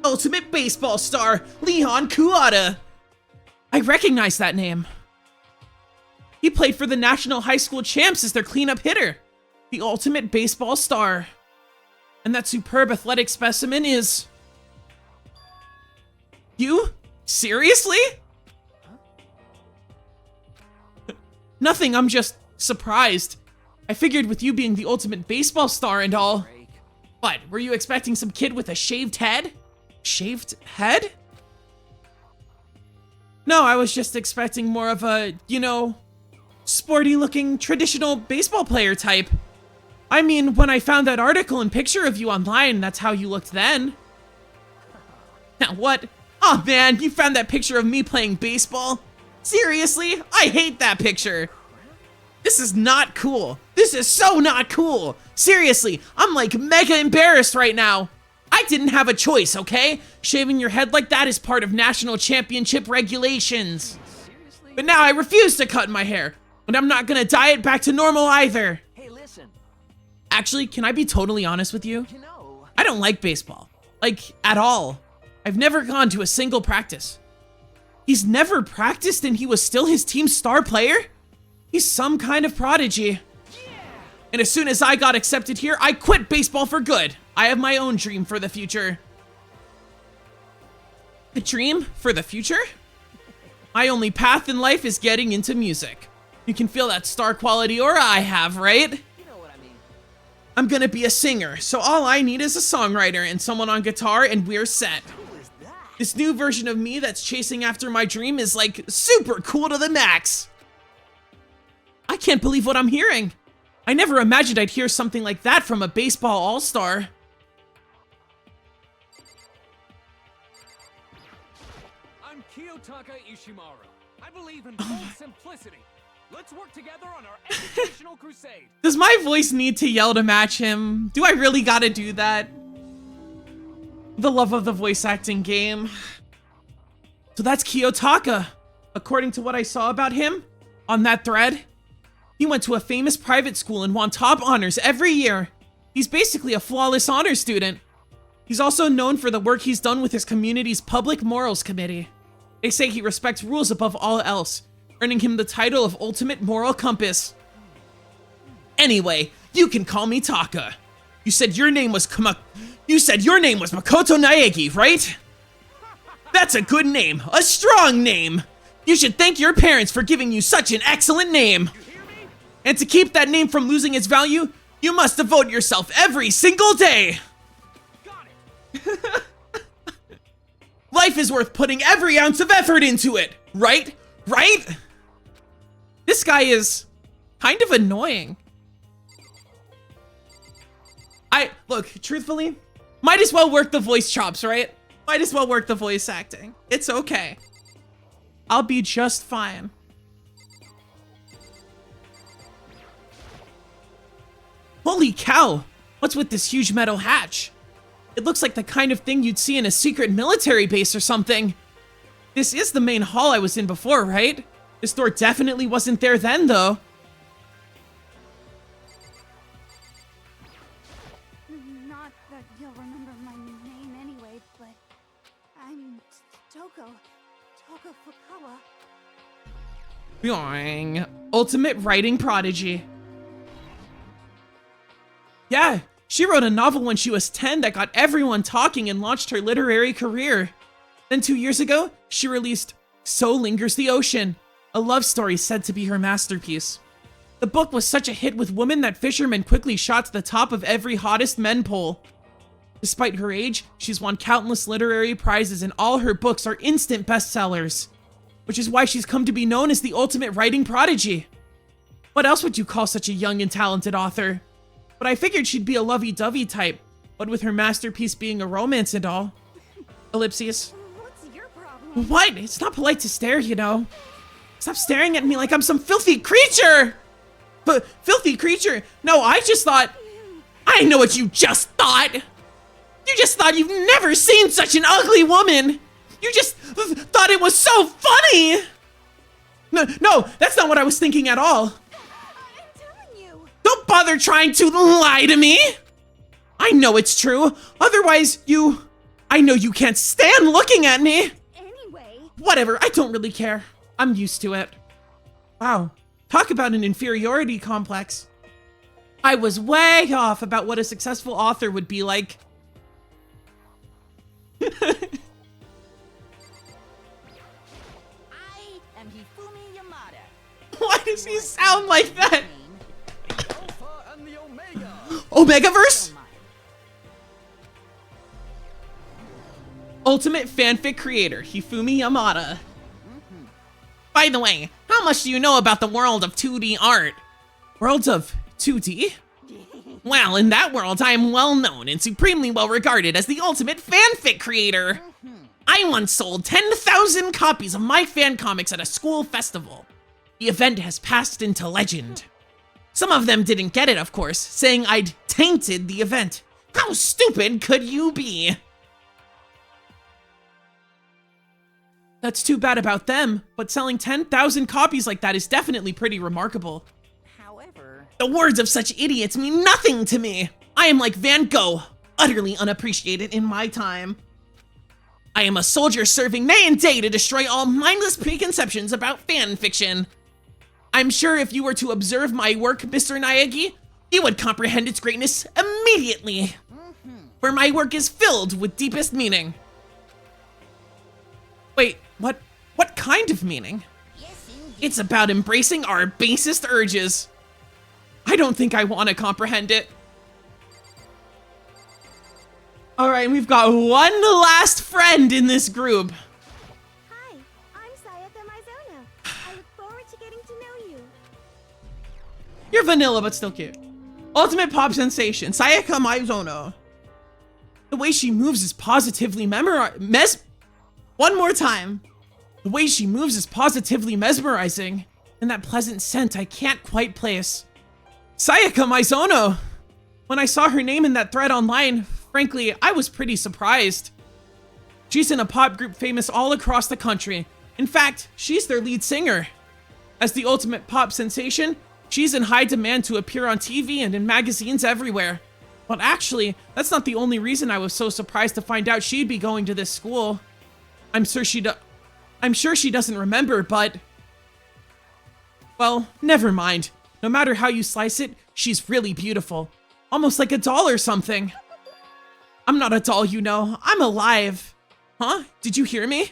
[SPEAKER 1] Ultimate baseball star, Leon Kuwata! I recognize that name. He played for the National High School Champs as their cleanup hitter. The ultimate baseball star. And that superb athletic specimen is... You? Seriously? Nothing, I'm just surprised. I figured with you being the ultimate baseball star and all. What, were you expecting some kid with a shaved head? Shaved head? No, I was just expecting more of a, you know, sporty looking traditional baseball player type. I mean, when I found that article and picture of you online, that's how you looked then. Now what? Oh man, you found that picture of me playing baseball? Seriously? I hate that picture. This is not cool. This is so not cool. Seriously, I'm like mega embarrassed right now. I didn't have a choice, okay? Shaving your head like that is part of national championship regulations.
[SPEAKER 3] Seriously?
[SPEAKER 1] But now I refuse to cut my hair. And I'm not gonna dye it back to normal either.
[SPEAKER 3] Hey, listen.
[SPEAKER 1] Actually, can I be totally honest with you?
[SPEAKER 3] You know...
[SPEAKER 1] I don't like baseball. Like, at all. I've never gone to a single practice. He's never practiced and he was still his team's star player? He's some kind of prodigy. And as soon as I got accepted here, I quit baseball for good. I have my own dream for the future. A dream for the future? My only path in life is getting into music. You can feel that star quality aura I have, right?
[SPEAKER 3] You know what I mean.
[SPEAKER 1] I'm gonna be a singer, so all I need is a songwriter and someone on guitar and we're set.
[SPEAKER 3] Who is that?
[SPEAKER 1] This new version of me that's chasing after my dream is like super cool to the max. I can't believe what I'm hearing. I never imagined I'd hear something like that from a baseball all-star.
[SPEAKER 6] I'm Kiyotaka Ishimaru. I believe in full simplicity. Let's work together on our educational crusade.
[SPEAKER 1] Does my voice need to yell to match him? Do I really gotta do that? The love of the voice acting game. So that's Kiyotaka. According to what I saw about him on that thread, he went to a famous private school and won top honors every year. He's basically a flawless honor student. He's also known for the work he's done with his community's Public Morals Committee. They say he respects rules above all else, earning him the title of Ultimate Moral Compass. Anyway, you can call me Taka. You said your name was Makoto Naegi, right? That's a good name, a strong name. You should thank your parents for giving you such an excellent name. And to keep that name from losing its value, you must devote yourself every single day.
[SPEAKER 6] Got it.
[SPEAKER 1] Life is worth putting every ounce of effort into it, right? Right? This guy is kind of annoying. Look, truthfully, might as well work the voice chops, right? Might as well work the voice acting. It's okay. I'll be just fine. Holy cow! What's with this huge metal hatch? It looks like the kind of thing you'd see in a secret military base or something. This is the main hall I was in before, right? This door definitely wasn't there then, though.
[SPEAKER 4] Not that you'll remember my name anyway, but I'm Toko Fukawa.
[SPEAKER 1] Boing. Ultimate writing prodigy. Yeah, she wrote a novel when she was 10 that got everyone talking and launched her literary career. Then 2 years ago, she released So Lingers the Ocean, a love story said to be her masterpiece. The book was such a hit with women that fishermen quickly shot to the top of every hottest men poll. Despite her age, she's won countless literary prizes and all her books are instant bestsellers, which is why she's come to be known as the ultimate writing prodigy. What else would you call such a young and talented author? But I figured she'd be a lovey-dovey type, but with her masterpiece being a romance and all. Ellipses.
[SPEAKER 4] What's your problem?
[SPEAKER 1] What? It's not polite to stare, you know. Stop staring at me like I'm some filthy creature! But filthy creature? No, I just thought... I know what you just thought! You just thought you've never seen such an ugly woman! You just thought it was so funny! No, that's not what I was thinking at all.
[SPEAKER 4] I'm telling you.
[SPEAKER 1] Don't bother trying to lie to me! I know it's true. Otherwise, I know you can't stand looking at me!
[SPEAKER 4] Anyway.
[SPEAKER 1] Whatever, I don't really care. I'm used to it. Wow, talk about an inferiority complex. I was way off about what a successful author would be like.
[SPEAKER 5] I am Hifumi Yamada.
[SPEAKER 1] Why does he sound like that?
[SPEAKER 3] Alpha and the Omega.
[SPEAKER 1] Omegaverse? Ultimate fanfic creator, Hifumi Yamada. By the way, how much do you know about the world of 2D art? World of 2D? Well, in that world, I am well known and supremely well regarded as the ultimate fanfic creator. I once sold 10,000 copies of my fan comics at a school festival. The event has passed into legend. Some of them didn't get it, of course, saying I'd tainted the event. How stupid could you be? That's too bad about them, but selling 10,000 copies like that is definitely pretty remarkable.
[SPEAKER 5] However,
[SPEAKER 1] The words of such idiots mean nothing to me. I am like Van Gogh, utterly unappreciated in my time. I am a soldier serving night and day to destroy all mindless preconceptions about fan fiction. I'm sure if you were to observe my work, Mr. Naegi, you would comprehend its greatness immediately. For my work is filled with deepest meaning. Wait, what kind of meaning?
[SPEAKER 5] yes, indeed.
[SPEAKER 1] It's about embracing our basest urges. I don't think I want to comprehend it. All right, we've got one last friend in this group.
[SPEAKER 4] Hi, I'm Sayaka Mizono. I look forward to getting to know you.
[SPEAKER 1] You're vanilla, but still cute. Ultimate pop sensation, Sayaka Mizono. The way she moves is positively One more time. The way she moves is positively mesmerizing, and that pleasant scent I can't quite place. Sayaka Mizono! When I saw her name in that thread online, frankly, I was pretty surprised. She's in a pop group famous all across the country. In fact, she's their lead singer. As the ultimate pop sensation, she's in high demand to appear on TV and in magazines everywhere. But actually, that's not the only reason I was so surprised to find out she'd be going to this school. I'm sure she doesn't remember, but... Well, never mind. No matter how you slice it, she's really beautiful. Almost like a doll or something. I'm not a doll, you know. I'm alive. Huh? Did you hear me?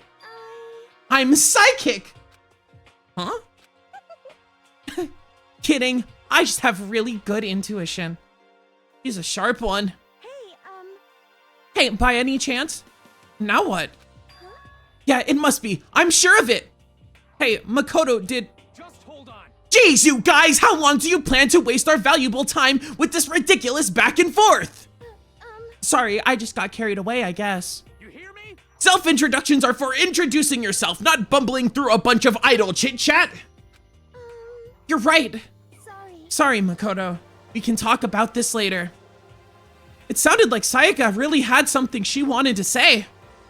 [SPEAKER 1] I'm psychic! Huh? Kidding. I just have really good intuition. He's a sharp one. Hey, by any chance? Now what? Yeah, it must be. I'm sure of it. Hey, Makoto,
[SPEAKER 6] Just hold on.
[SPEAKER 1] Jeez, you guys, how long do you plan to waste our valuable time with this ridiculous back and forth? Sorry, I just got carried away, I guess.
[SPEAKER 6] You hear me?
[SPEAKER 1] Self-introductions are for introducing yourself, not bumbling through a bunch of idle chit-chat. You're right. Sorry, Makoto. We can talk about this later. It sounded like Sayaka really had something she wanted to say.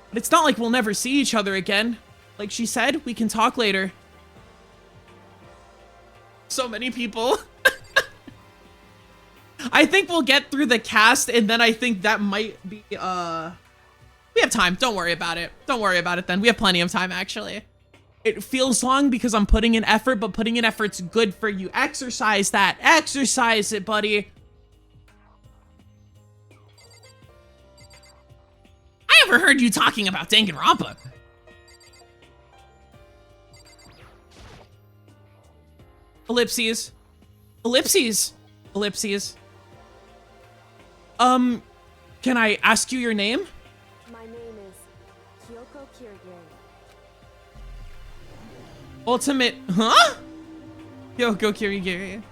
[SPEAKER 1] But it's not like we'll never see each other again. Like she said, we can talk later. So many people. I think we'll get through the cast, and then I think that might be, we have time. Don't worry about it. Don't worry about it then. We have plenty of time, actually. It feels long because I'm putting in effort, but putting in effort's good for you. Exercise that. Exercise it, buddy. I ever heard you talking about Danganronpa. Ellipses. Ellipses. Ellipses. Can I ask you your name?
[SPEAKER 4] My name is Kyoko Kirigiri.
[SPEAKER 1] Ultimate, huh? Kyoko Kirigiri.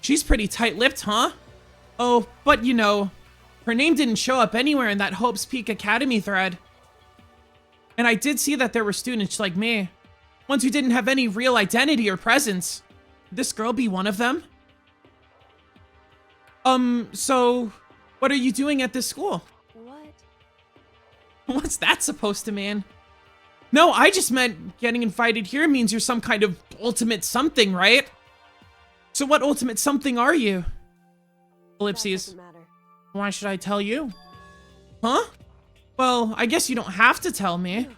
[SPEAKER 1] She's pretty tight-lipped, huh? Oh, but you know, her name didn't show up anywhere in that Hope's Peak Academy thread. And I did see that there were students like me, ones who didn't have any real identity or presence. Could this girl be one of them? So, what are you doing at this school?
[SPEAKER 4] What?
[SPEAKER 1] What's that supposed to mean? No, I just meant getting invited here means you're some kind of ultimate something, right? So what ultimate something are you? Ellipses.
[SPEAKER 4] That doesn't matter.
[SPEAKER 1] Why should I tell you? Huh? Well, I guess you don't have to tell me.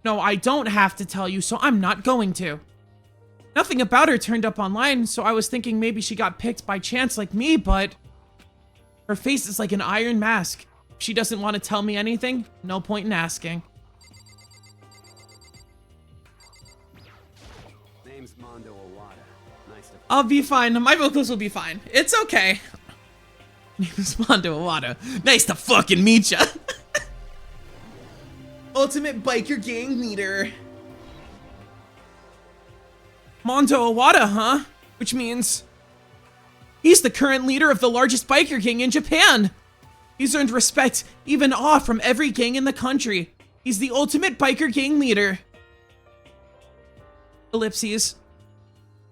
[SPEAKER 1] No, I don't have to tell you, so I'm not going to. Nothing about her turned up online, so I was thinking maybe she got picked by chance like me, but her face is like an iron mask. If she doesn't want to tell me anything, no point in asking.
[SPEAKER 3] Name's Mondo Owada. Nice to
[SPEAKER 1] I'll be fine. My vocals will be fine. It's okay. Name is Mondo Owada. Nice to fucking meet ya. Ultimate biker gang leader. Mondo Owada, huh? Which means he's the current leader of the largest biker gang in Japan. He's earned respect, even awe from every gang in the country. He's the ultimate biker gang leader. Ellipses.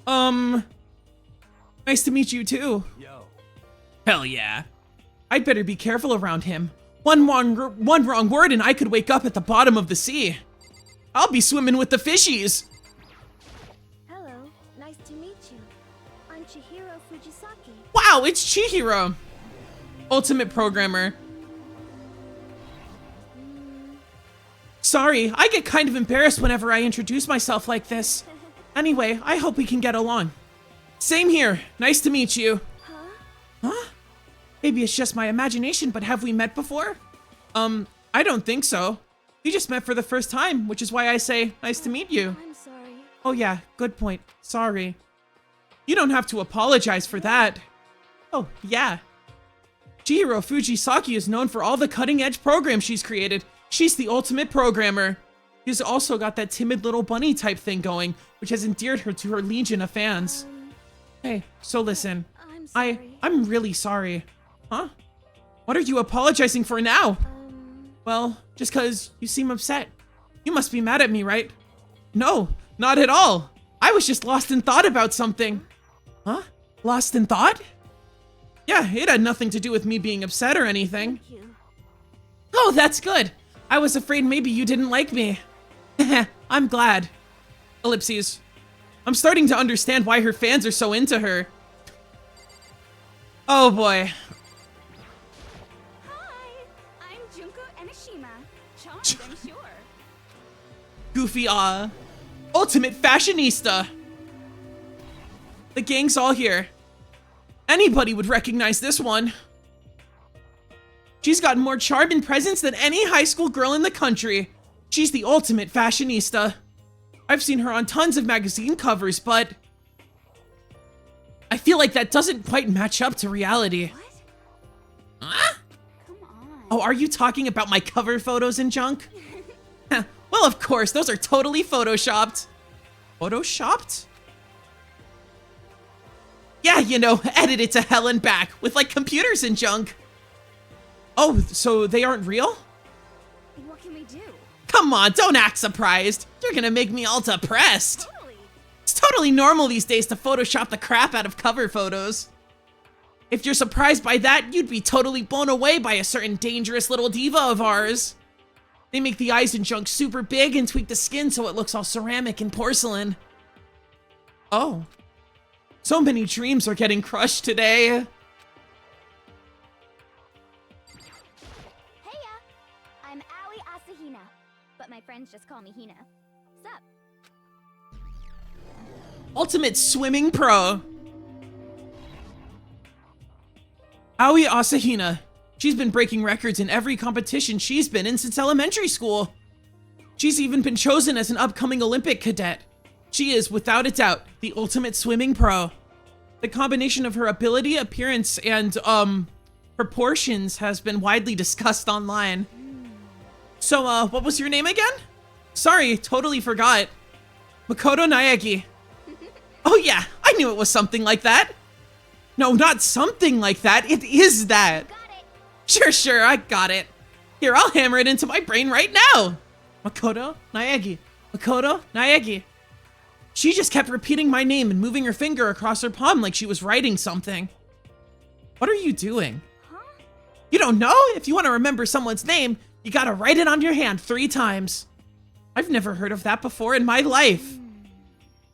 [SPEAKER 1] Nice to meet you too.
[SPEAKER 3] Yo.
[SPEAKER 1] Hell yeah. I'd better be careful around him. One wrong word and I could wake up at the bottom of the sea. I'll be swimming with the fishies.
[SPEAKER 4] Hello, nice to meet you. I'm Chihiro Fujisaki.
[SPEAKER 1] Wow, it's Chihiro. Ultimate programmer. Sorry, I get kind of embarrassed whenever I introduce myself like this. Anyway, I hope we can get along. Same here. Nice to meet you. Huh? Maybe it's just my imagination, but have we met before? I don't think so. We just met for the first time, which is why I say, nice to meet you.
[SPEAKER 4] I'm sorry.
[SPEAKER 1] Oh yeah, good point. Sorry. You don't have to apologize for that. Oh, yeah. Chihiro Fujisaki is known for all the cutting-edge programs she's created. She's the ultimate programmer. She's also got that timid little bunny type thing going, which has endeared her to her legion of fans. Hey, so listen.
[SPEAKER 4] I'm sorry.
[SPEAKER 1] I'm really sorry. Huh? What are you apologizing for now? Well, just 'cause you seem upset. You must be mad at me, right? No, not at all. I was just lost in thought about something. Huh? Lost in thought? Yeah, it had nothing to do with me being upset or anything.
[SPEAKER 4] Thank you.
[SPEAKER 1] Oh, that's good. I was afraid maybe you didn't like me. I'm glad. Ellipses. I'm starting to understand why her fans are so into her. Oh boy.
[SPEAKER 7] Hi, I'm Junko Enoshima. Charmed, I'm sure.
[SPEAKER 1] Goofy, ultimate fashionista. The gang's all here. Anybody would recognize this one. She's got more charm and presence than any high school girl in the country. She's the ultimate fashionista. I've seen her on tons of magazine covers, but I feel like that doesn't quite match up to reality.
[SPEAKER 7] What?
[SPEAKER 1] Huh?
[SPEAKER 7] Come on.
[SPEAKER 1] Oh, are you talking about my cover photos and junk? Well, of course, those are totally photoshopped. Photoshopped? Yeah, you know, edited to hell and back with like computers and junk. Oh, so they aren't real?
[SPEAKER 7] What can we do?
[SPEAKER 1] Come on, don't act surprised. You're gonna make me all depressed.
[SPEAKER 7] Totally.
[SPEAKER 1] It's totally normal these days to Photoshop the crap out of cover photos. If you're surprised by that, you'd be totally blown away by a certain dangerous little diva of ours. They make the eyes and junk super big and tweak the skin so it looks all ceramic and porcelain. Oh. So many dreams are getting crushed today.
[SPEAKER 4] Heya! I'm Aoi Asahina, but my friends just call me Hina. Sup?
[SPEAKER 1] Ultimate swimming pro. Aoi Asahina. She's been breaking records in every competition she's been in since elementary school. She's even been chosen as an upcoming Olympic cadet. She is, without a doubt, the ultimate swimming pro. The combination of her ability, appearance, and, proportions has been widely discussed online. So, what was your name again? Sorry, totally forgot. Makoto Naegi. Oh yeah, I knew it was something like that. No, not something like that, it is that.
[SPEAKER 4] Got it!
[SPEAKER 1] Sure, I got it. Here, I'll hammer it into my brain right now. Makoto Naegi. Makoto Naegi. She just kept repeating my name and moving her finger across her palm like she was writing something. What are you doing?
[SPEAKER 4] Huh?
[SPEAKER 1] You don't know? If you want to remember someone's name, you gotta write it on your hand 3 times. I've never heard of that before in my life.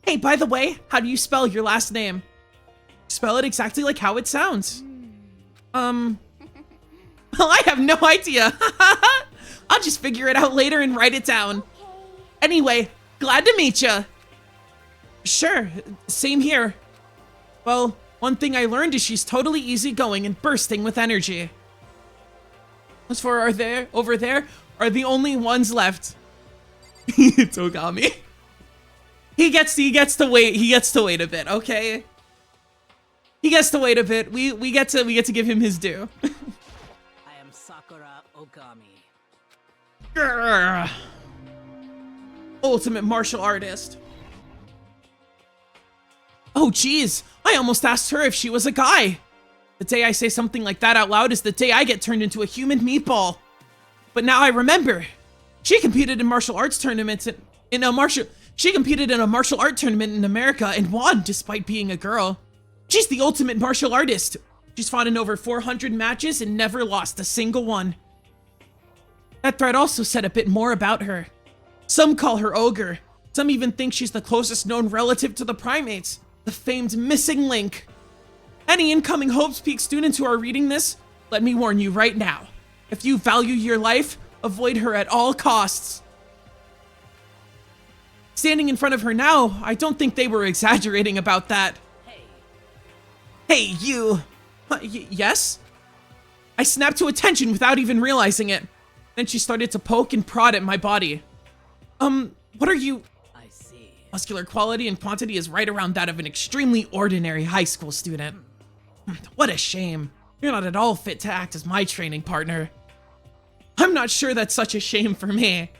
[SPEAKER 1] Hey, by the way, how do you spell your last name? Spell it exactly like how it sounds. Well, I have no idea. I'll just figure it out later and write it down. Anyway, glad to meet ya. Sure, same here. Well, one thing I learned is she's totally easygoing and bursting with energy. As for over there are the only ones left. Togami. He gets to wait a bit, okay? He gets to wait a bit. We get to give him his due.
[SPEAKER 8] I am Sakura Okami.
[SPEAKER 1] Grr. Ultimate martial artist. Oh geez, I almost asked her if she was a guy. The day I say something like that out loud is the day I get turned into a human meatball. But now I remember. She competed in martial arts tournaments She competed in a martial art tournament in America and won despite being a girl. She's the ultimate martial artist. She's fought in over 400 matches and never lost a single one. That thread also said a bit more about her. Some call her Ogre. Some even think she's the closest known relative to the primates, the famed missing link. Any incoming Hopes Peak students who are reading this, let me warn you right now. If you value your life, avoid her at all costs. Standing in front of her now, I don't think they were exaggerating about that. Hey, you. Yes? I snapped to attention without even realizing it. Then she started to poke and prod at my body. What are you?
[SPEAKER 8] I see.
[SPEAKER 1] Muscular quality and quantity is right around that of an extremely ordinary high school student. What a shame. You're not at all fit to act as my training partner. I'm not sure that's such a shame for me.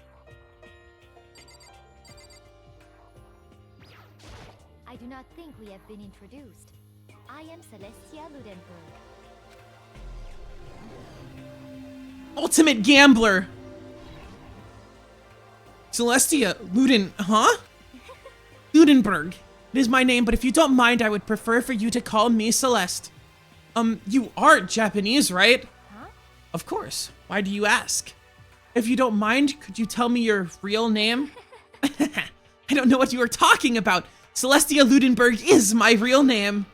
[SPEAKER 4] I do not think we have been introduced. I am Celestia Ludenberg.
[SPEAKER 1] Ultimate gambler. Celestia Ludenberg. It is my name, but if you don't mind, I would prefer for you to call me Celeste. You are Japanese, right?
[SPEAKER 4] Huh?
[SPEAKER 1] Of course. Why do you ask? If you don't mind, could you tell me your real name? I don't know what you are talking about. Celestia Ludenberg is my real name.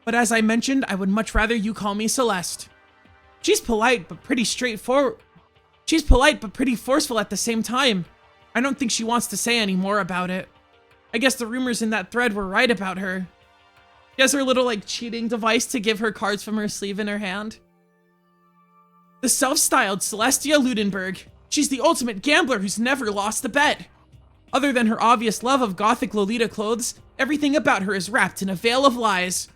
[SPEAKER 1] But as I mentioned, I would much rather you call me Celeste. She's polite, but pretty straightforward. She's polite, but pretty forceful at the same time. I don't think she wants to say any more about it. I guess the rumors in that thread were right about her. She has her little, like, cheating device to give her cards from her sleeve in her hand. The self-styled Celestia Ludenberg. She's the ultimate gambler who's never lost a bet. Other than her obvious love of gothic Lolita clothes, everything about her is wrapped in a veil of lies.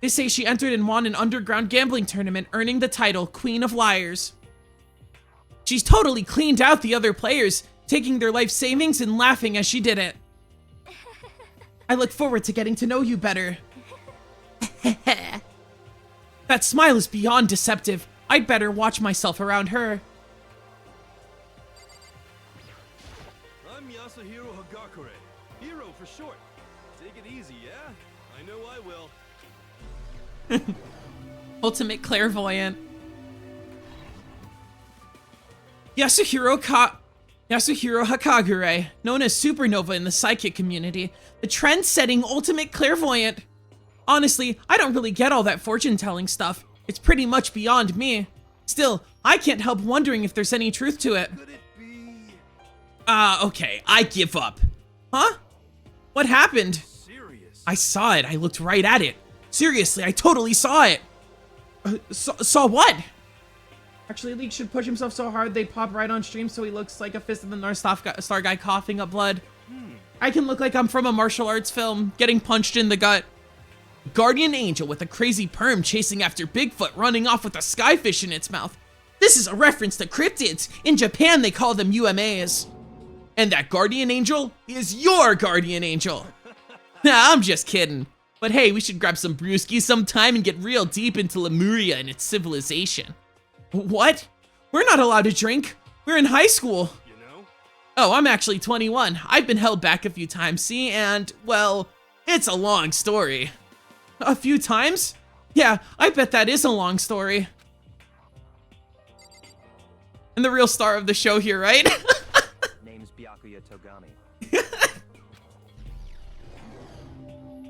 [SPEAKER 1] They say she entered and won an underground gambling tournament, earning the title Queen of Liars. She's totally cleaned out the other players, taking their life savings and laughing as she did it. I look forward to getting to know you better. That smile is beyond deceptive. I'd better watch myself around her.
[SPEAKER 3] I'm Yasuhiro Hagakure. Hero for short. Take it easy, yeah? I know I will.
[SPEAKER 1] Ultimate clairvoyant. Yasuhiro Hakagure, known as Supernova in the psychic community, the trend-setting ultimate clairvoyant. Honestly, I don't really get all that fortune-telling stuff. It's pretty much beyond me. Still, I can't help wondering if there's any truth to it.
[SPEAKER 3] Could it be
[SPEAKER 1] Okay, I give up. Huh? What happened?
[SPEAKER 3] serious?
[SPEAKER 1] I saw it. I looked right at it. Seriously, I totally saw it. Saw what? Actually, Leek should push himself so hard they pop right on stream so he looks like a Fist of the North Star guy coughing up blood. I can look like I'm from a martial arts film, getting punched in the gut. Guardian angel with a crazy perm chasing after Bigfoot running off with a skyfish in its mouth. This is a reference to cryptids. In Japan, they call them UMAs. And that guardian angel is your guardian angel. Nah, I'm just kidding. But hey, we should grab some brewskis sometime and get real deep into Lemuria and its civilization. What? We're not allowed to drink. We're in high school.
[SPEAKER 3] You know?
[SPEAKER 1] Oh, I'm actually 21. I've been held back a few times, see? And, well, it's a long story. A few times? Yeah, I bet that is a long story. And the real star of the show here, right?
[SPEAKER 9] Name's Byakuya Togami.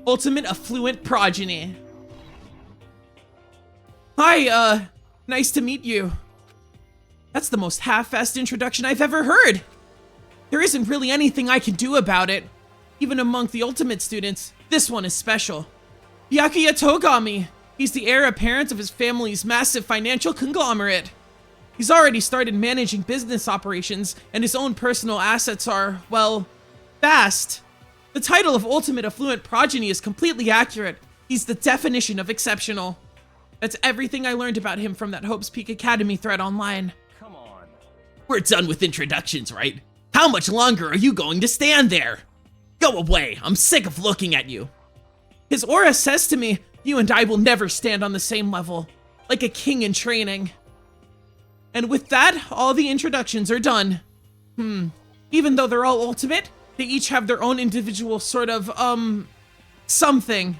[SPEAKER 1] Ultimate affluent progeny. Hi, nice to meet you. That's the most half-assed introduction I've ever heard. There isn't really anything I can do about it. Even among the ultimate students, this one is special. Byakuya Togami. He's the heir apparent of his family's massive financial conglomerate. He's already started managing business operations, and his own personal assets are, well, vast. The title of Ultimate Affluent Progeny is completely accurate. He's the definition of exceptional. That's everything I learned about him from that Hope's Peak Academy thread online.
[SPEAKER 9] Come on.
[SPEAKER 10] We're done with introductions, right? How much longer are you going to stand there? Go away, I'm sick of looking at you.
[SPEAKER 1] His aura says to me, you and I will never stand on the same level, like a king in training. And with that, all the introductions are done. Even though they're all ultimate, they each have their own individual sort of, something.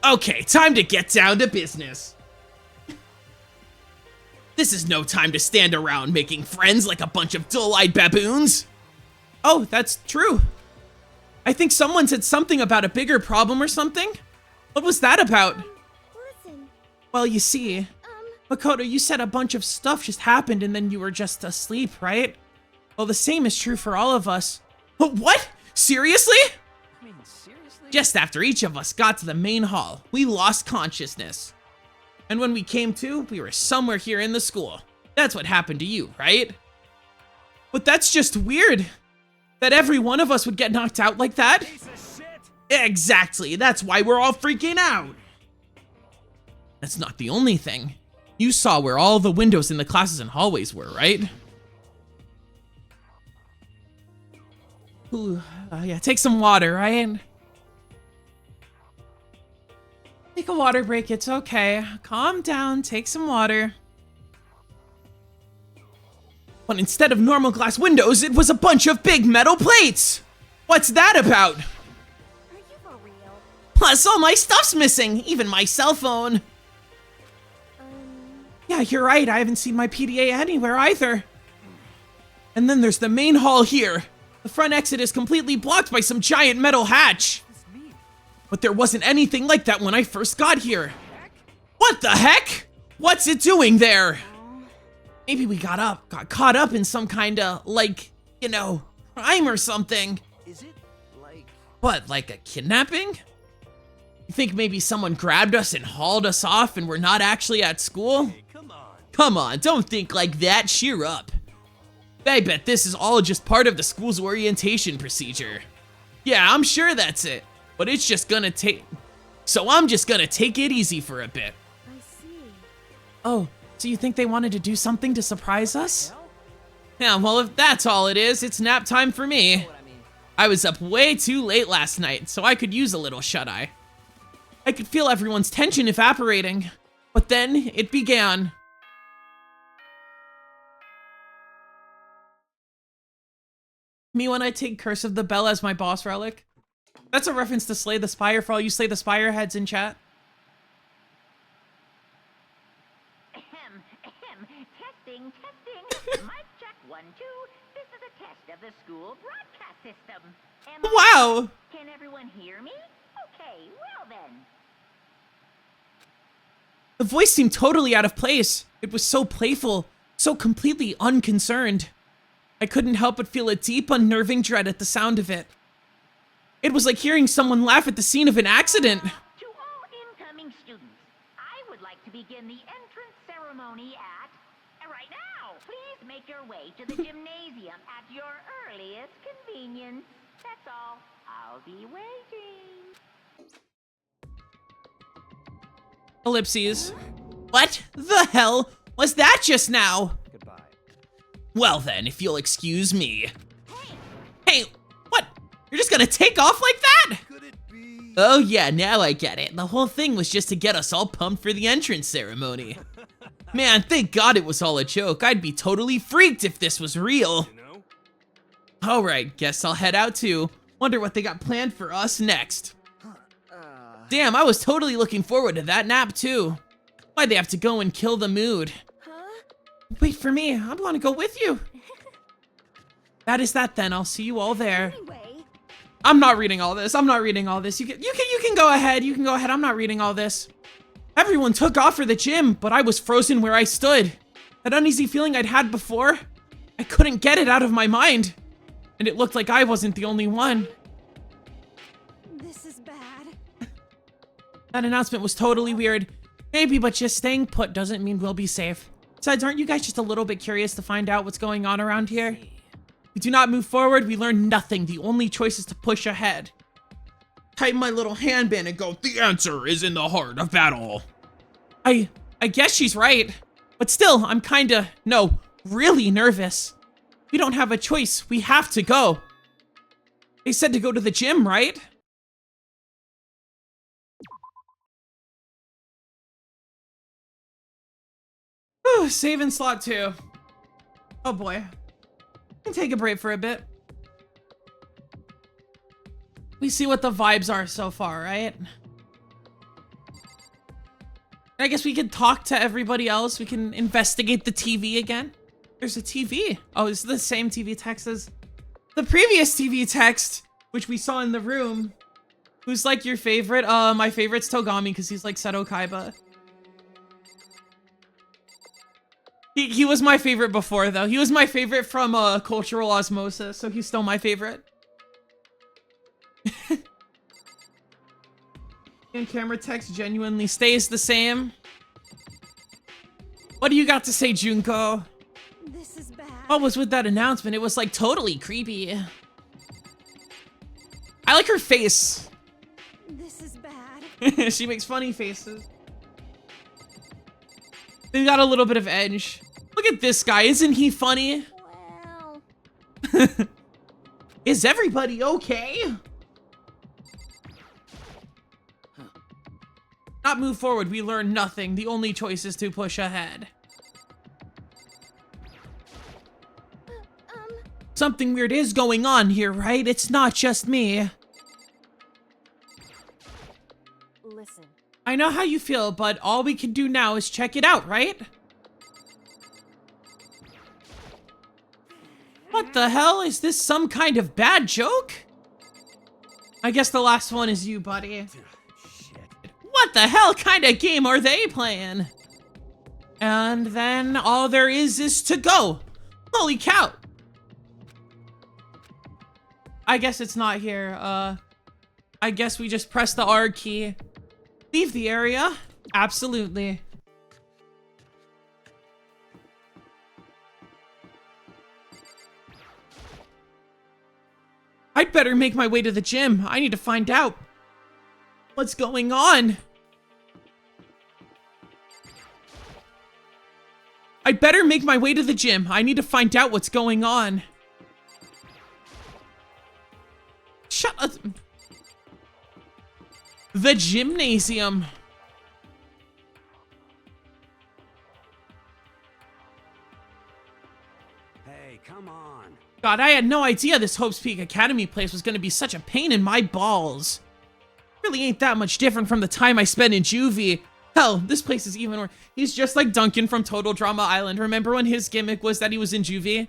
[SPEAKER 10] Okay, time to get down to business. This is no time to stand around making friends like a bunch of dull-eyed baboons.
[SPEAKER 1] Oh, that's true. I think someone said something about a bigger problem or something. What was that about?
[SPEAKER 4] Listen,
[SPEAKER 1] Well, you see, Makoto, you said a bunch of stuff just happened and then you were just asleep, right? Well, the same is true for all of us.
[SPEAKER 10] What? Seriously?
[SPEAKER 8] I mean, seriously?
[SPEAKER 1] Just after each of us got to the main hall, we lost consciousness. And when we came to, we were somewhere here in the school. That's what happened to you, right? But that's just weird. That every one of us would get knocked out like that?
[SPEAKER 3] Piece of shit!
[SPEAKER 1] Exactly, that's why we're all freaking out. That's not the only thing. You saw where all the windows in the classes and hallways were, right? Ooh, yeah, take some water, right? Take a water break, it's okay. Calm down, take some water. But instead of normal glass windows, it was a bunch of big metal plates! What's that about?
[SPEAKER 4] are you for real?
[SPEAKER 1] Plus, all my stuff's missing, even my cell phone. Yeah, you're right, I haven't seen my PDA anywhere either. And then there's the main hall here. The front exit is completely blocked by some giant metal hatch. But there wasn't anything like that when I first got here. What the heck? What's it doing there? Maybe we got caught up in some kinda, like, you know, crime or something.
[SPEAKER 2] Is it like...
[SPEAKER 1] What, like a kidnapping? You think maybe someone grabbed us and hauled us off and we're not actually at school?
[SPEAKER 3] Hey, come on.
[SPEAKER 10] Come on, don't think like that. Cheer up. I bet this is all just part of the school's orientation procedure. Yeah, I'm sure that's it. But it's just gonna take... So I'm just gonna take it easy for a bit.
[SPEAKER 4] I see.
[SPEAKER 1] Oh, so you think they wanted to do something to surprise us?
[SPEAKER 10] Yeah, well, if that's all it is, it's nap time for me. I was up way too late last night, so I could use a little shut-eye. I could feel everyone's tension evaporating. But then, it began.
[SPEAKER 1] Me when I take Curse of the Bell as my boss relic? That's a reference to Slay the Spire for all you Slay the Spire heads in chat.
[SPEAKER 11] Testing. Mic check 1, 2. This is a test of the school broadcast system.
[SPEAKER 1] Wow!
[SPEAKER 11] Can everyone hear me? Okay, well then.
[SPEAKER 1] The voice seemed totally out of place. It was so playful, so completely unconcerned. I couldn't help but feel a deep, unnerving dread at the sound of it. It was like hearing someone laugh at the scene of an accident.
[SPEAKER 11] To all incoming students, I would like to begin the entrance ceremony at... right now! Please make your way to the gymnasium at your earliest convenience. That's all. I'll be waiting.
[SPEAKER 1] Ellipses.
[SPEAKER 10] What the hell was that just now?
[SPEAKER 9] Goodbye.
[SPEAKER 10] Well then, if you'll excuse me. Hey, what? You're just gonna take off like that?
[SPEAKER 3] Could it be?
[SPEAKER 10] Oh yeah, now I get it. The whole thing was just to get us all pumped for the entrance ceremony. Man, thank God it was all a joke. I'd be totally freaked if this was real.
[SPEAKER 3] You know?
[SPEAKER 10] Alright, guess I'll head out too. Wonder what they got planned for us next. Damn, I was totally looking forward to that nap too. Why'd they have to go and kill the mood?
[SPEAKER 4] Huh?
[SPEAKER 1] Wait for me, I'm gonna go with you. That is that then, I'll see you all there.
[SPEAKER 4] Anyway,
[SPEAKER 1] I'm not reading all this, I'm not reading all this. You can go ahead, I'm not reading all this. Everyone took off for the gym, but I was frozen where I stood. That uneasy feeling I'd had before, I couldn't get it out of my mind. And it looked like I wasn't the only one.
[SPEAKER 4] this is bad.
[SPEAKER 1] That announcement was totally weird. Maybe, but just staying put doesn't mean we'll be safe. Besides, aren't you guys just a little bit curious to find out what's going on around here? We do not move forward, we learn nothing. The only choice is to push ahead. Tighten my little handband and go, the answer is in the heart of battle. I guess she's right. But still, I'm kinda, no, really nervous. We don't have a choice, we have to go. They said to go to the gym, right? Whew, save in slot 2. Oh boy. Can take a break for a bit. We see what the vibes are so far, right? I guess we could talk to everybody else. We can investigate the TV again. There's a TV. Oh, it's the same TV text as the previous TV text, which we saw in the room. Who's like your favorite? My favorite's Togami because he's like Seto Kaiba. He was my favorite before though. He was my favorite from Cultural Osmosis, so he's still my favorite. And camera text genuinely stays the same. What do you got to say, Junko?
[SPEAKER 4] This is bad.
[SPEAKER 1] What was with that announcement? It was like totally creepy. I like her face.
[SPEAKER 4] This is bad.
[SPEAKER 1] She makes funny faces. They got a little bit of edge. Look at this guy, isn't he funny?
[SPEAKER 4] Well,
[SPEAKER 1] Is everybody okay? Not move forward, we learn nothing. The only choice is to push ahead. Something weird is going on here, right? It's not just me.
[SPEAKER 4] listen.
[SPEAKER 1] I know how you feel, but all we can do now is check it out, right? What the hell? Is this some kind of bad joke? I guess the last one is you, buddy.
[SPEAKER 3] Shit.
[SPEAKER 1] What the hell kind of game are they playing? And then all there is to go. Holy cow. I guess it's not here. I guess we just press the R key. Leave the area. Absolutely.
[SPEAKER 10] better make my way to the gym. I need to find out what's going on. I'd better make my way to the gym. I need to find out what's going on. Shut up. The gymnasium.
[SPEAKER 8] Hey, come on.
[SPEAKER 10] God, I had no idea this Hope's Peak Academy place was gonna be such a pain in my balls. Really ain't that much different from the time I spent in juvie. Hell, this place is even worse. He's just like Duncan from Total Drama Island. Remember when his gimmick was that he was in juvie?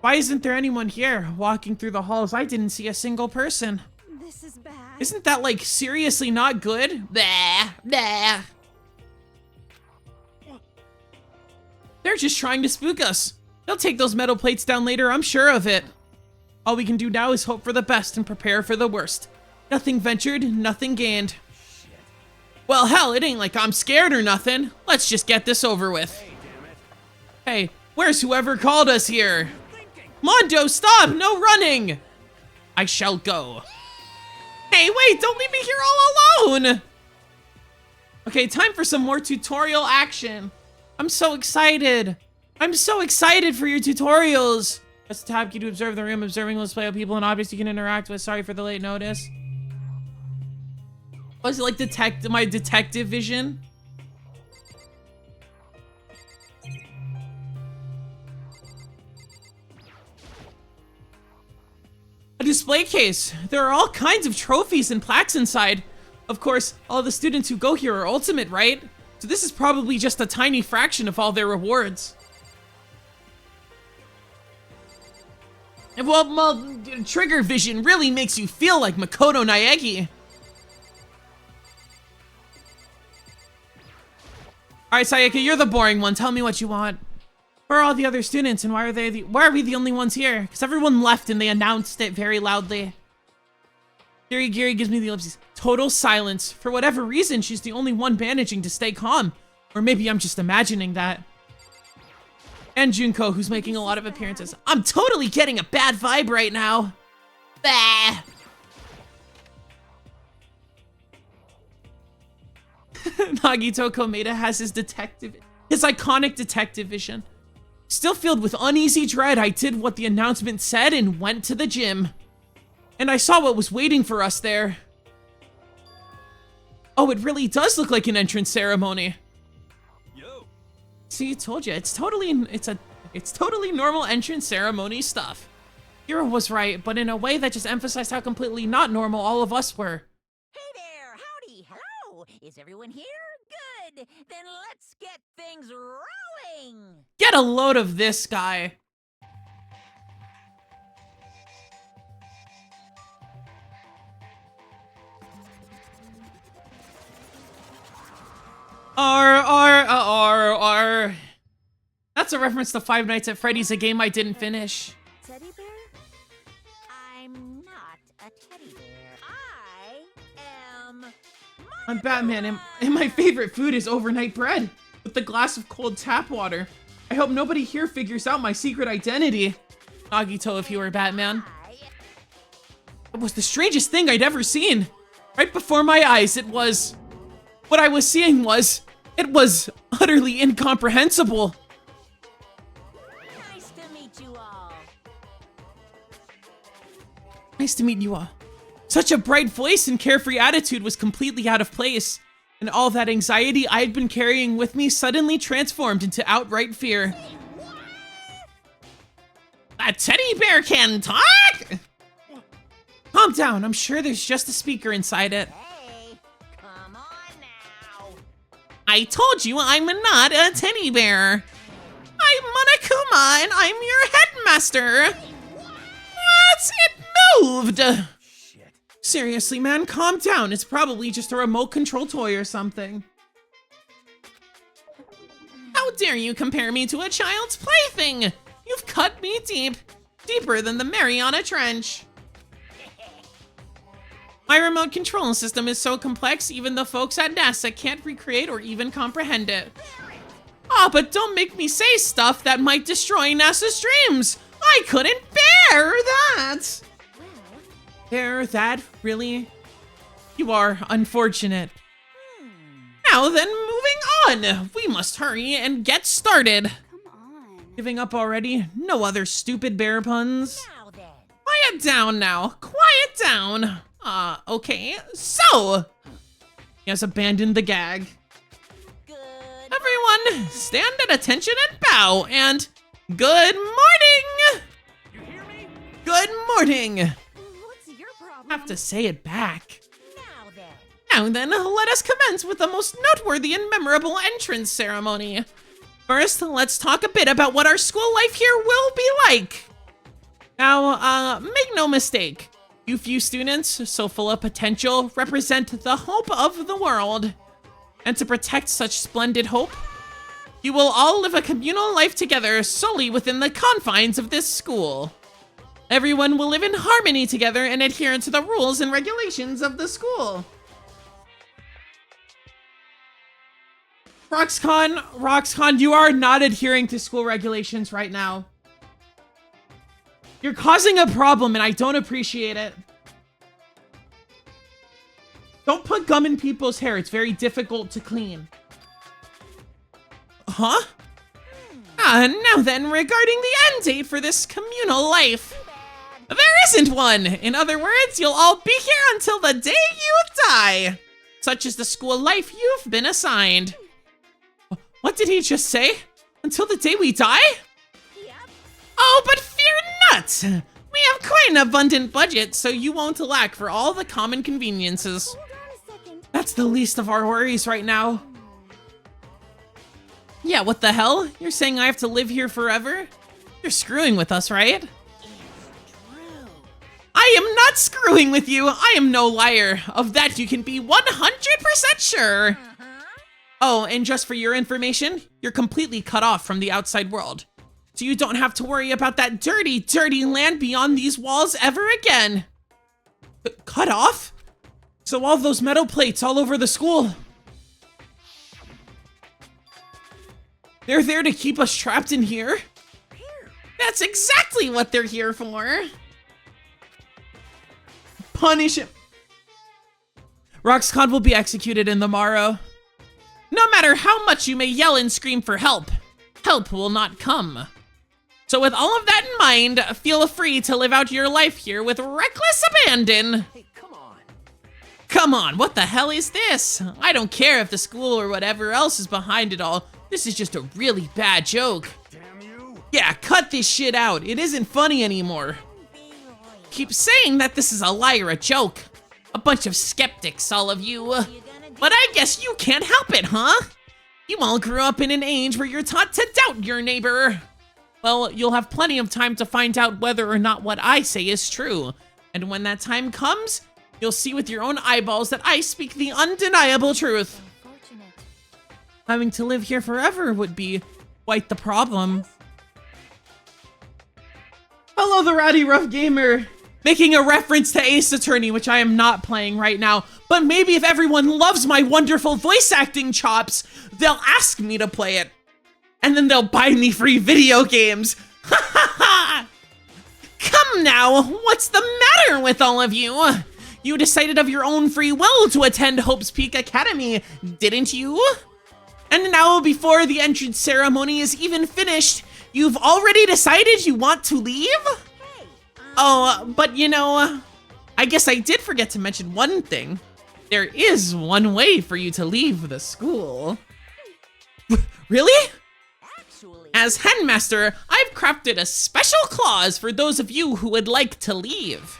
[SPEAKER 10] Why isn't there anyone here? Walking through the halls, I didn't see a single person.
[SPEAKER 4] This is bad.
[SPEAKER 10] Isn't that, like, seriously not good? Bah, bah. They're just trying to spook us. They'll take those metal plates down later, I'm sure of it. All we can do now is hope for the best and prepare for the worst. Nothing ventured, nothing gained. Well, hell, it ain't like I'm scared or nothing. Let's just get this over with. Hey, where's whoever called us here? Mondo, stop! No running! I shall go. Hey, wait, don't leave me here all alone! Okay, time for some more tutorial action. I'm so excited. I'm so excited for your tutorials. Press the tab key to observe the room. Observing will display of people and objects you can interact with. Sorry for the late notice. Was it like my detective vision? A display case. There are all kinds of trophies and plaques inside. Of course, all the students who go here are ultimate, right? So this is probably just a tiny fraction of all their rewards. And well, trigger vision really makes you feel like Makoto Naegi. Alright, Sayaka, you're the boring one. Tell me what you want. Where are all the other students and why are we the only ones here? Because everyone left and they announced it very loudly. Giri gives me the ellipses. Total silence. For whatever reason, she's the only one managing to stay calm. Or maybe I'm just imagining that. And Junko, who's making a lot of appearances. I'm totally getting a bad vibe right now. Bah. Nagito Komeda has his iconic detective vision. Still filled with uneasy dread, I did what the announcement said and went to the gym. And I saw what was waiting for us there. Oh, it really does look like an entrance ceremony.
[SPEAKER 3] Yo.
[SPEAKER 10] See, I told you, it's totally normal entrance ceremony stuff. Hiro was right, but in a way that just emphasized how completely not normal all of us were.
[SPEAKER 5] Hey there, howdy, hello. Is everyone here? Good. Then let's get things rolling.
[SPEAKER 10] Get a load of this guy. R. That's a reference to Five Nights at Freddy's, a game I didn't finish.
[SPEAKER 4] Teddy bear?
[SPEAKER 5] I'm not a teddy bear. I am...
[SPEAKER 10] I'm Batman, and my favorite food is overnight bread with a glass of cold tap water. I hope nobody here figures out my secret identity. Nagito, if you were Batman. It was the strangest thing I'd ever seen. Right before my eyes, what I was seeing was utterly incomprehensible.
[SPEAKER 5] Nice to meet you all.
[SPEAKER 10] Nice to meet you all. Such a bright voice and carefree attitude was completely out of place, and all that anxiety I'd been carrying with me suddenly transformed into outright fear. A teddy bear can talk? Calm down, I'm sure there's just a speaker inside it.
[SPEAKER 5] Hey, come on now.
[SPEAKER 10] I told you I'm not a teddy bear. I'm Monokuma and I'm your headmaster. What? It moved.
[SPEAKER 8] Shit.
[SPEAKER 10] Seriously, man, calm down. It's probably just a remote control toy or something. How dare you compare me to a child's plaything? You've cut me deep. Deeper than the Mariana Trench. My remote control system is so complex, even the folks at NASA can't recreate or even comprehend it. Ah, but don't make me say stuff that might destroy NASA's dreams. I couldn't bear that.
[SPEAKER 1] That really? You are unfortunate. Now then, moving on. We must hurry and get started.
[SPEAKER 7] Come on.
[SPEAKER 1] Giving up already? No other stupid bear puns?
[SPEAKER 11] Now then.
[SPEAKER 1] Quiet down now. Quiet down. Okay. So, he has abandoned the gag.
[SPEAKER 11] Good.
[SPEAKER 1] Everyone, stand at attention and bow. And good morning.
[SPEAKER 6] You hear me?
[SPEAKER 1] Good morning.
[SPEAKER 7] What's your problem?
[SPEAKER 1] Have to say it back.
[SPEAKER 11] Now then.
[SPEAKER 1] Now then, let us commence with the most noteworthy and memorable entrance ceremony. First, let's talk a bit about what our school life here will be like. Now, make no mistake, you few students, so full of potential, represent the hope of the world. And to protect such splendid hope, you will all live a communal life together solely within the confines of this school. Everyone will live in harmony together and adhere to the rules and regulations of the school. Roxcon, you are not adhering to school regulations right now. You're causing a problem and I don't appreciate it. Don't put gum in people's hair. It's very difficult to clean. Huh? Now then, regarding the end date for this communal life. There isn't one! In other words, you'll all be here until the day you die. Such is the school life you've been assigned. What did he just say? Until the day we die?
[SPEAKER 11] Yep.
[SPEAKER 1] Oh, but fear not! We have quite an abundant budget, so you won't lack for all the common conveniences.
[SPEAKER 4] Hold on a second.
[SPEAKER 1] That's the least of our worries right now. Yeah, what the hell? You're saying I have to live here forever? You're screwing with us, right?
[SPEAKER 11] True.
[SPEAKER 1] I am not screwing with you. I am no liar. Of that you can be 100% sure. Oh, and just for your information, you're completely cut off from the outside world. So you don't have to worry about that dirty, dirty land beyond these walls ever again. Cut off? So all those metal plates all over the school, they're there to keep us trapped in here? That's exactly what they're here for. Punish him. Roxcon will be executed in the morrow. No matter how much you may yell and scream for help, help will not come. So with all of that in mind, feel free to live out your life here with reckless abandon.
[SPEAKER 8] Hey, come on.
[SPEAKER 1] Come on, what the hell is this? I don't care if the school or whatever else is behind it all. This is just a really bad joke.
[SPEAKER 8] Damn you.
[SPEAKER 1] Yeah, cut this shit out. It isn't funny anymore. Keep saying that this is a lie or a joke. A bunch of skeptics, all of you. But I guess you can't help it, huh? You all grew up in an age where you're taught to doubt your neighbor. Well, you'll have plenty of time to find out whether or not what I say is true. And when that time comes, you'll see with your own eyeballs that I speak the undeniable truth.
[SPEAKER 4] Unfortunate.
[SPEAKER 1] Having to live here forever would be quite the problem. Hello, the Rowdy Rough Gamer. Making a reference to Ace Attorney, which I am not playing right now. But maybe if everyone loves my wonderful voice acting chops, they'll ask me to play it. And then they'll buy me free video games. Ha ha ha! Come now, what's the matter with all of you? You decided of your own free will to attend Hope's Peak Academy, didn't you? And now, before the entrance ceremony is even finished, you've already decided you want to leave? Oh, but you know, I guess I did forget to mention one thing. There is one way for you to leave the school. Really?
[SPEAKER 11] Actually.
[SPEAKER 1] As headmaster, I've crafted a special clause for those of you who would like to leave.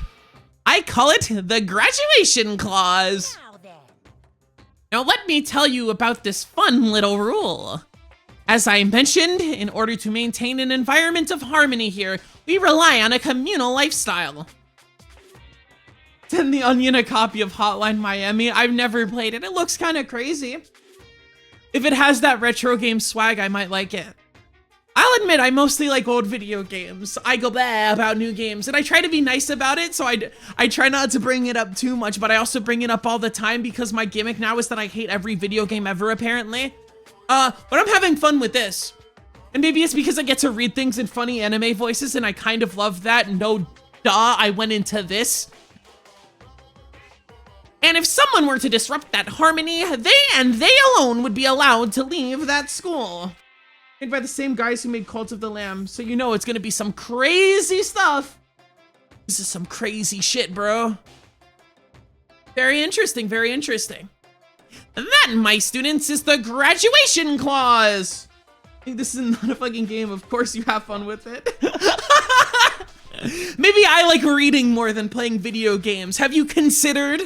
[SPEAKER 1] I call it the graduation clause.
[SPEAKER 11] Now then.
[SPEAKER 1] Now let me tell you about this fun little rule. As I mentioned, in order to maintain an environment of harmony here, we rely on a communal lifestyle. Send the Onion a copy of Hotline Miami. I've never played it. It looks kind of crazy. If it has that retro game swag, I might like it. I'll admit, I mostly like old video games. I go blah about new games, and I try to be nice about it, so I try not to bring it up too much, but I also bring it up all the time because my gimmick now is that I hate every video game ever, apparently. But I'm having fun with this. And maybe it's because I get to read things in funny anime voices, and I kind of love that. No duh, I went into this.
[SPEAKER 10] And if someone were to disrupt that harmony, they and they alone would be allowed to leave that school. Made by the same guys who made Cult of the Lamb, so you know it's gonna be some crazy stuff. This is some crazy shit, bro. Very interesting, very interesting. That, my students, is the graduation clause. I think this is not a fucking game. Of course you have fun with it. Maybe I like reading more than playing video games. Have you considered?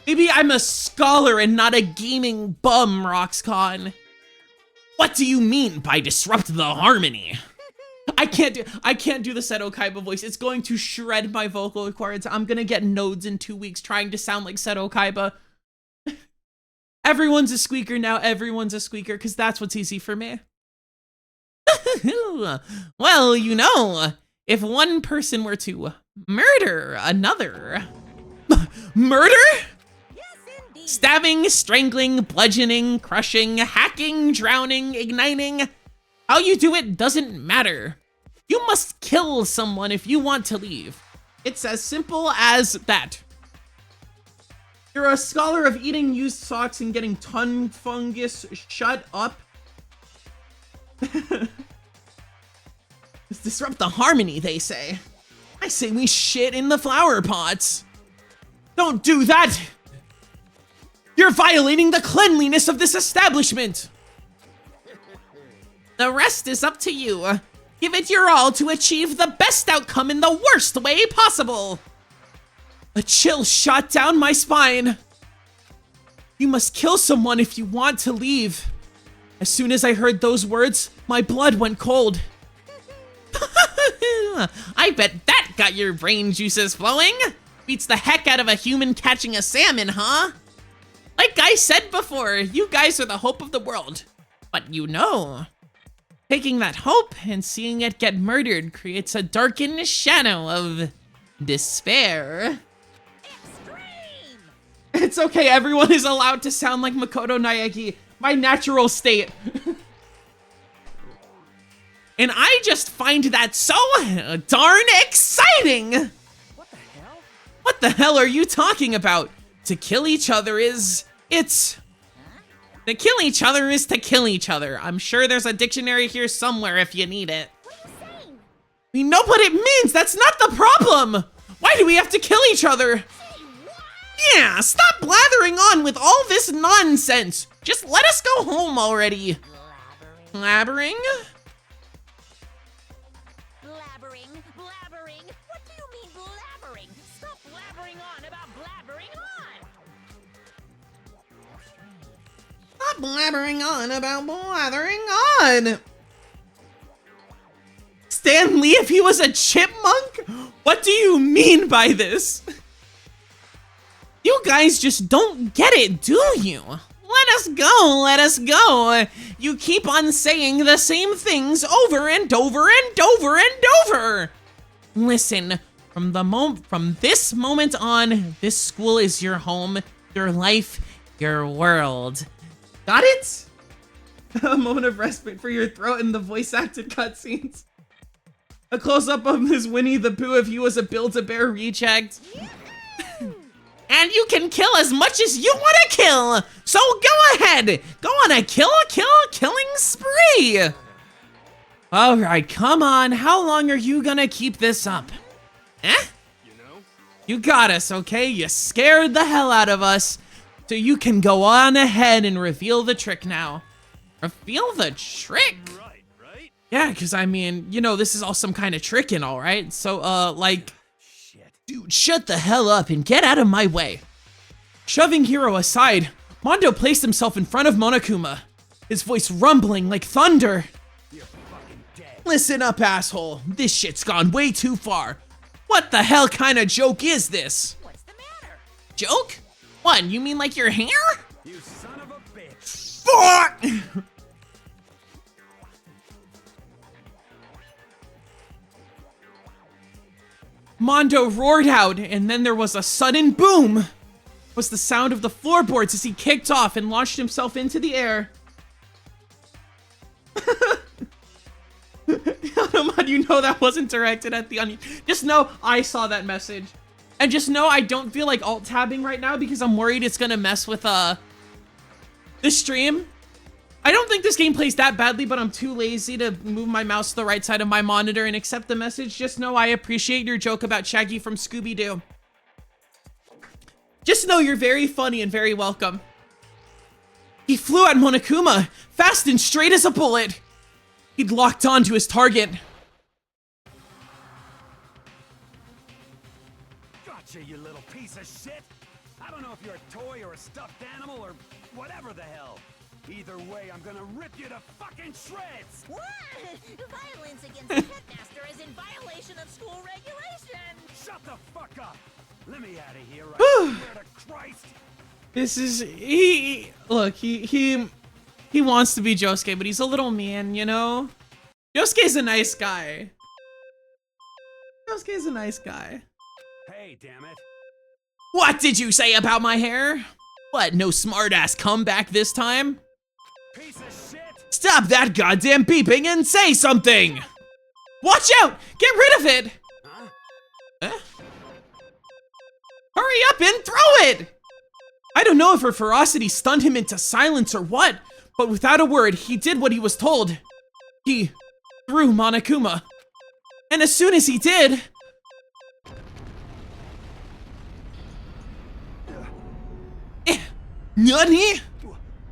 [SPEAKER 10] Maybe I'm a scholar and not a gaming bum, Roxcon. What do you mean by disrupt the harmony? I can't do the Seto Kaiba voice. It's going to shred my vocal cords. I'm gonna get nodes in 2 weeks trying to sound like Seto Kaiba. Everyone's a squeaker now. Everyone's a squeaker because that's what's easy for me. Well, you know, if one person were to murder another... Murder? Stabbing, strangling, bludgeoning, crushing, hacking, drowning, igniting. How you do it doesn't matter. You must kill someone if you want to leave. It's as simple as that. You're a scholar of eating used socks and getting tongue fungus. Shut up. Let's disrupt the harmony, they say. I say we shit in the flower pots. Don't do that! You're violating the cleanliness of this establishment! The rest is up to you. Give it your all to achieve the best outcome in the worst way possible. A chill shot down my spine. You must kill someone if you want to leave. As soon as I heard those words, my blood went cold. I bet that got your brain juices flowing. Beats the heck out of a human catching a salmon, huh? Like I said before, you guys are the hope of the world. But you know, taking that hope and seeing it get murdered creates a darkened shadow of despair.
[SPEAKER 5] Extreme!
[SPEAKER 10] It's okay, everyone is allowed to sound like Makoto Naegi, my natural state. And I just find that so darn exciting!
[SPEAKER 2] What the hell?
[SPEAKER 10] What the hell are you talking about? To kill each other is... To kill each other is to kill each other. I'm sure there's a dictionary here somewhere if you need it.
[SPEAKER 4] What are you saying?
[SPEAKER 10] We know what it means, that's not the problem! Why do we have to kill each other? Yeah, stop blathering on with all this nonsense! Just let us go home already! Blabbering?
[SPEAKER 5] Blabbering? What do you mean blabbering? Stop blabbering on about blabbering on!
[SPEAKER 10] Stop blabbering on about blathering on! Stan Lee if he was a chipmunk? What do you mean by this? You guys just don't get it, do you? Let us go, let us go. You keep on saying the same things over and over and over and over. Listen, from this moment on, this school is your home, your life, your world. Got it? A moment of respite for your throat in the voice-acted cutscenes. A close-up of Ms. Winnie the Pooh if he was a Build-A-Bear reject. And you can kill as much as you want to kill! So go ahead! Go on a killing spree! Alright, come on. How long are you gonna keep this up? Eh? You got us, okay? You scared the hell out of us. So you can go on ahead and reveal the trick now. Reveal the trick?
[SPEAKER 3] Right?
[SPEAKER 10] Yeah, because I mean, you know, this is all some kind of trick and all, right? So, like... Dude, shut the hell up and get out of my way. Shoving Hiro aside, Mondo placed himself in front of Monokuma, his voice rumbling like thunder.
[SPEAKER 3] You're fucking dead.
[SPEAKER 10] Listen up, asshole. This shit's gone way too far. What the hell kind of joke is this?
[SPEAKER 5] What's the matter?
[SPEAKER 10] Joke? What, you mean like your hair?
[SPEAKER 3] You son of a bitch.
[SPEAKER 10] Fuck! Mondo roared out, and then there was a sudden boom. It was the sound of the floorboards as he kicked off and launched himself into the air. Automod, you know that wasn't directed at the Onion. Just know I saw that message. And just know I don't feel like alt-tabbing right now because I'm worried it's gonna mess with the stream. I don't think this game plays that badly, but I'm too lazy to move my mouse to the right side of my monitor and accept the message. Just know I appreciate your joke about Shaggy from Scooby-Doo. Just know you're very funny and very welcome. He flew at Monokuma, fast and straight as a bullet. He'd locked on to his target.
[SPEAKER 8] Gotcha, you little piece of shit. I don't know if you're a toy or a stuffed animal or whatever the hell. Either way, I'm gonna rip you to fucking shreds!
[SPEAKER 5] What? Violence against the headmaster is in violation of school regulations!
[SPEAKER 8] Shut the fuck up! Let me out of here, I swear to Christ!
[SPEAKER 10] This is, look, he wants to be Josuke, but he's a little mean, you know? Josuke's a nice guy. Josuke's a nice guy.
[SPEAKER 8] Hey, damn it.
[SPEAKER 10] What did you say about my hair? What, no smartass comeback this time?
[SPEAKER 8] Piece of shit!
[SPEAKER 10] Stop that goddamn beeping and say something! Watch out! Get rid of it! Huh? Hurry up and throw it! I don't know if her ferocity stunned him into silence or what, but without a word, he did what he was told. He threw Monokuma. And as soon as he did... Nani?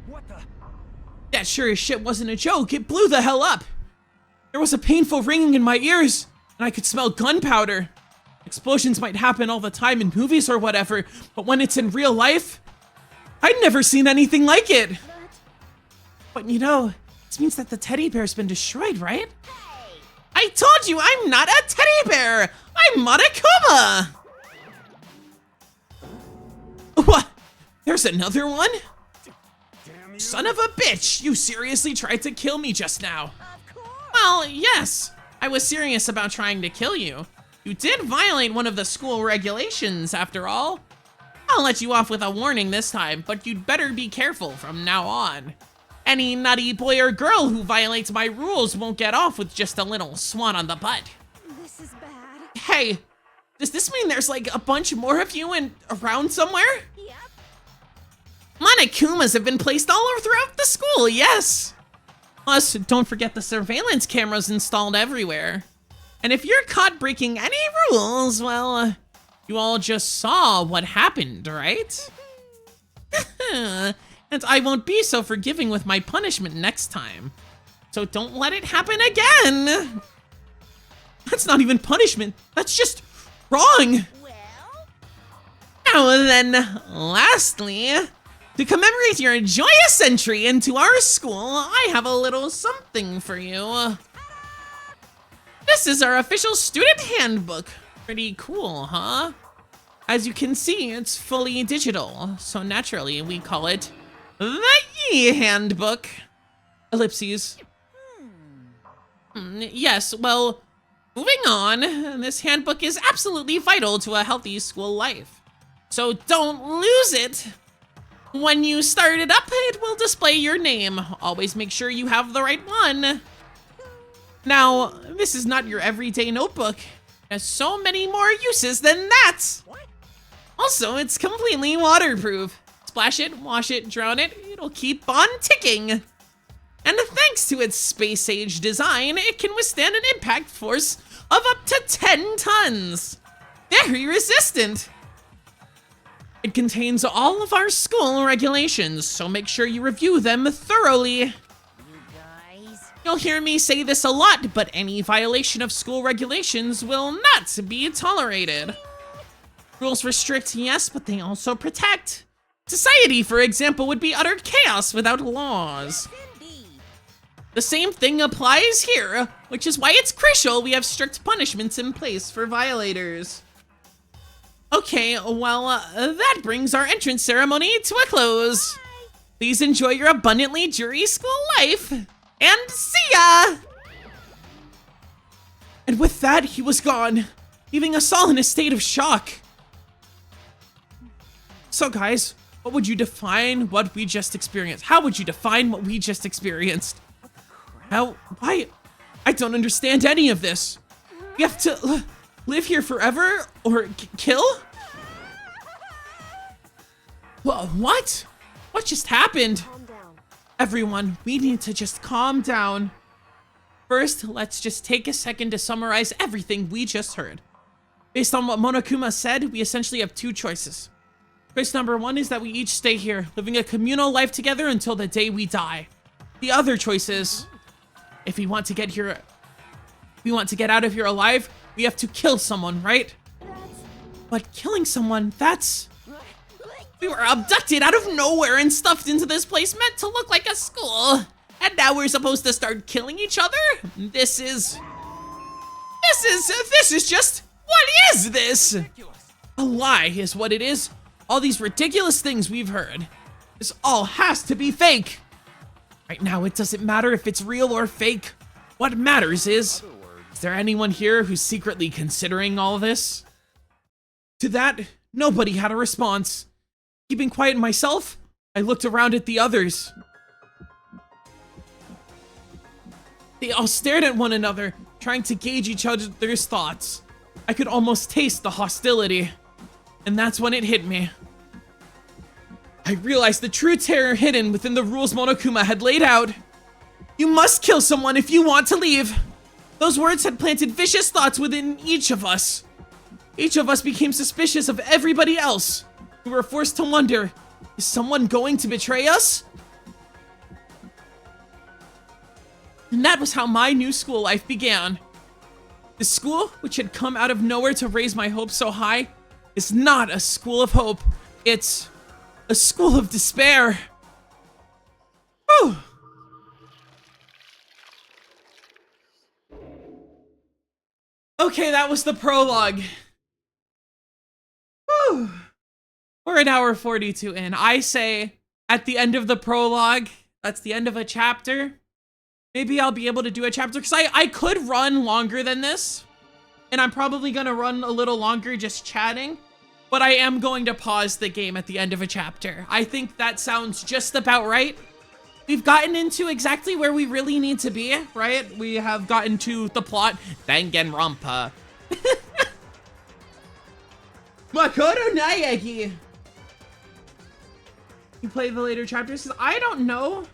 [SPEAKER 8] What the?
[SPEAKER 10] That sure as shit wasn't a joke. It blew the hell up. There was a painful ringing in my ears, and I could smell gunpowder. Explosions might happen all the time in movies or whatever, but when it's in real life, I'd never seen anything like it. But you know, this means that the teddy bear's been destroyed, right? I told you I'm not a teddy bear! I'm Monokuma! What? There's another one?
[SPEAKER 8] Damn you.
[SPEAKER 10] Son of a bitch! You seriously tried to kill me just now. Well, yes. I was serious about trying to kill you. You did violate one of the school regulations, after all. I'll let you off with a warning this time, but you'd better be careful from now on. Any naughty boy or girl who violates my rules won't get off with just a little swan on the butt.
[SPEAKER 4] This is bad.
[SPEAKER 10] Hey, does this mean there's like a bunch more of you around somewhere?
[SPEAKER 5] Yep.
[SPEAKER 10] Monokumas have been placed all throughout the school, yes. Plus, don't forget the surveillance cameras installed everywhere. And if you're caught breaking any rules, well, you all just saw what happened, right? And I won't be so forgiving with my punishment next time. So don't let it happen again. That's not even punishment. That's just wrong.
[SPEAKER 5] Well?
[SPEAKER 10] Now then, lastly, to commemorate your joyous entry into our school, I have a little something for you. This is our official student handbook. Pretty cool, huh? As you can see, it's fully digital, so naturally we call it the E-handbook. Ellipses. Yes, well, moving on, this handbook is absolutely vital to a healthy school life. So don't lose it. When you start it up, it will display your name. Always make sure you have the right one. Now, this is not your everyday notebook. It has so many more uses than that. Also, it's completely waterproof. Splash it, wash it, drown it, it'll keep on ticking. And thanks to its space-age design, it can withstand an impact force of up to 10 tons. Very resistant. It contains all of our school regulations, so make sure you review them thoroughly.
[SPEAKER 5] You guys?
[SPEAKER 10] You'll hear me say this a lot, but any violation of school regulations will not be tolerated. Rules restrict, yes, but they also protect. Society, for example, would be utter chaos without laws.
[SPEAKER 5] Indeed.
[SPEAKER 10] The same thing applies here, which is why it's crucial we have strict punishments in place for violators. Okay, well, that brings our entrance ceremony to a close. Please enjoy your abundantly jury school life, and see ya! And with that, he was gone, leaving us all in a state of shock. So guys, what would you define what we just experienced? How would you define what we just experienced? How? Why? I don't understand any of this. We have to live here forever or kill? What? What just happened?
[SPEAKER 4] Calm down.
[SPEAKER 10] Everyone, we need to just calm down. First, let's just take a second to summarize everything we just heard. Based on what Monokuma said, we essentially have two choices. Choice number one is that we each stay here, living a communal life together until the day we die. The other choice is, if we want to get out of here alive, we have to kill someone, right? But killing someone, that's... We were abducted out of nowhere and stuffed into this place meant to look like a school. And now we're supposed to start killing each other? This is just... What is this? A lie is what it is. All these ridiculous things we've heard. This all has to be fake. Right now, it doesn't matter if it's real or fake. What matters is there anyone here who's secretly considering all this? To that, nobody had a response. Keeping quiet myself, I looked around at the others. They all stared at one another, trying to gauge each other's thoughts. I could almost taste the hostility. And that's when it hit me. I realized the true terror hidden within the rules Monokuma had laid out. You must kill someone if you want to leave. Those words had planted vicious thoughts within each of us. Each of us became suspicious of everybody else. We were forced to wonder, is someone going to betray us? And that was how my new school life began. The school, which had come out of nowhere to raise my hopes so high, is not a school of hope. It's a school of despair. Whew. Okay, that was the prologue. Whew. We're an hour 42 in. I say at the end of the prologue, that's the end of a chapter. Maybe I'll be able to do a chapter, because I could run longer than this. And I'm probably going to run a little longer just chatting. But I am going to pause the game at the end of a chapter. I think that sounds just about right. We've gotten into exactly where we really need to be, right? We have gotten to the plot. Danganronpa. Makoto Naegi. You play the later chapters? I don't know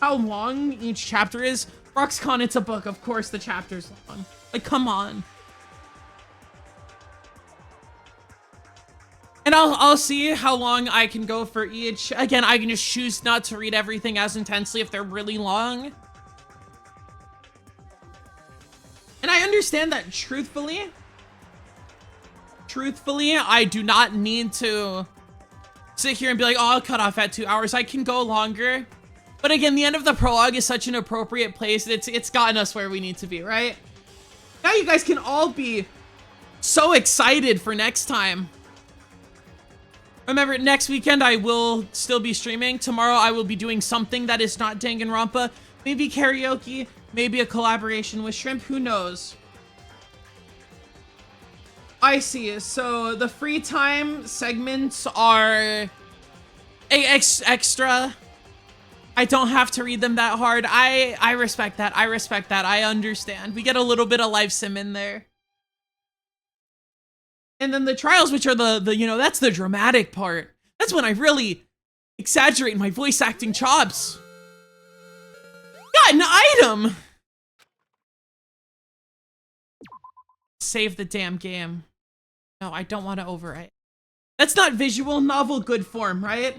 [SPEAKER 10] how long each chapter is. Roxcon, it's a book. Of course the chapter's long. Like, come on. And I'll see how long I can go for each. Again, I can just choose not to read everything as intensely if they're really long. And I understand that truthfully, I do not need to sit here and be like, oh, I'll cut off at 2 hours. I can go longer. But again, the end of the prologue is such an appropriate place. It's gotten us where we need to be, right? Now you guys can all be so excited for next time. Remember, next weekend I will still be streaming. Tomorrow I will be doing something that is not Danganronpa. Maybe karaoke, maybe a collaboration with Shrimp, who knows? I see, so the free time segments are extra. I don't have to read them that hard. I respect that, I understand. We get a little bit of live sim in there. And then the trials, which are the you know, that's the dramatic part. That's when I really exaggerate my voice acting chops. Got an item! Save the damn game. No, I don't want to overwrite. That's not visual novel good form, right?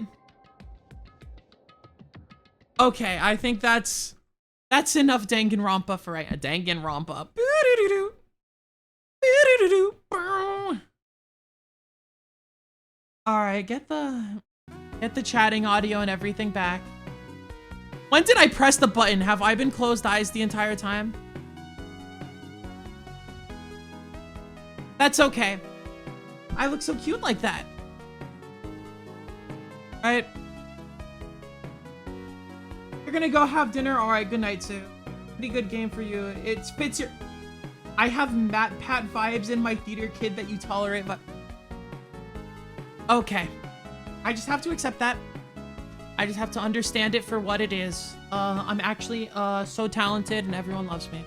[SPEAKER 10] Okay, I think that's enough Danganronpa for right now. Danganronpa. Boo-doo-doo-doo. Boo-doo-doo-doo. Alright, get the chatting audio and everything back. When did I press the button? Have I been closed eyes the entire time? That's okay. I look so cute like that. Right? You're gonna go have dinner? Alright, good night, Sue. Pretty good game for you. It fits your... I have Matt Pat vibes in my theater kid that you tolerate, but... Okay. I just have to accept that. I just have to understand it for what it is. I'm actually so talented and everyone loves me.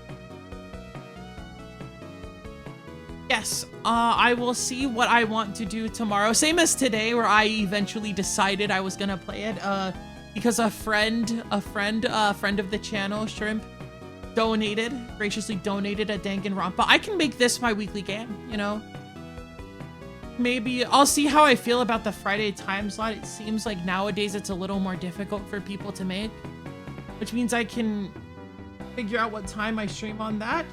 [SPEAKER 1] yes, I will see what I want to do tomorrow. Same as today, where I eventually decided I was gonna play it, because a friend of the channel, Shrimp, graciously donated a Danganronpa. I can make this my weekly game, you know? Maybe I'll see how I feel about the Friday time slot. It seems like nowadays it's a little more difficult for people to make, which means I can figure out what time I stream on that.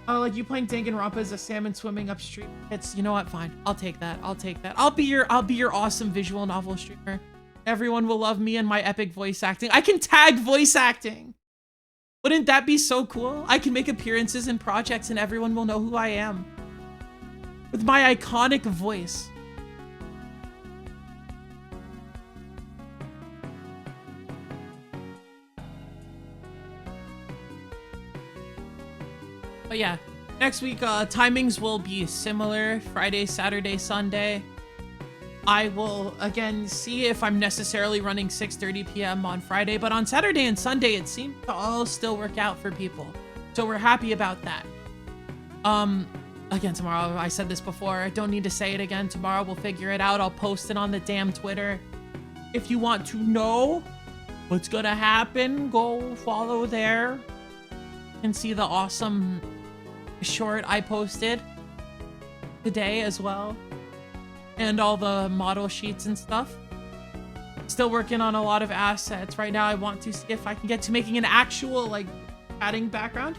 [SPEAKER 1] Like you playing Danganronpa as a salmon swimming upstream. It's, you know what, fine. I'll take that. I'll take that. I'll be your awesome visual novel streamer. Everyone will love me and my epic voice acting. I can tag voice acting. Wouldn't that be so cool? I can make appearances in projects and everyone will know who I am. With my iconic voice. But yeah, next week, timings will be similar. Friday, Saturday, Sunday. I will, again, see if I'm necessarily running 6:30 p.m. on Friday. But on Saturday and Sunday, it seems to all still work out for people. So we're happy about that. Again, tomorrow, I said this before. I don't need to say it again. Tomorrow, we'll figure it out. I'll post it on the damn Twitter. If you want to know what's gonna happen, go follow there and see the awesome short I posted today as well. And all the model sheets and stuff. Still working on a lot of assets. Right now, I want to see if I can get to making an actual, like, adding background.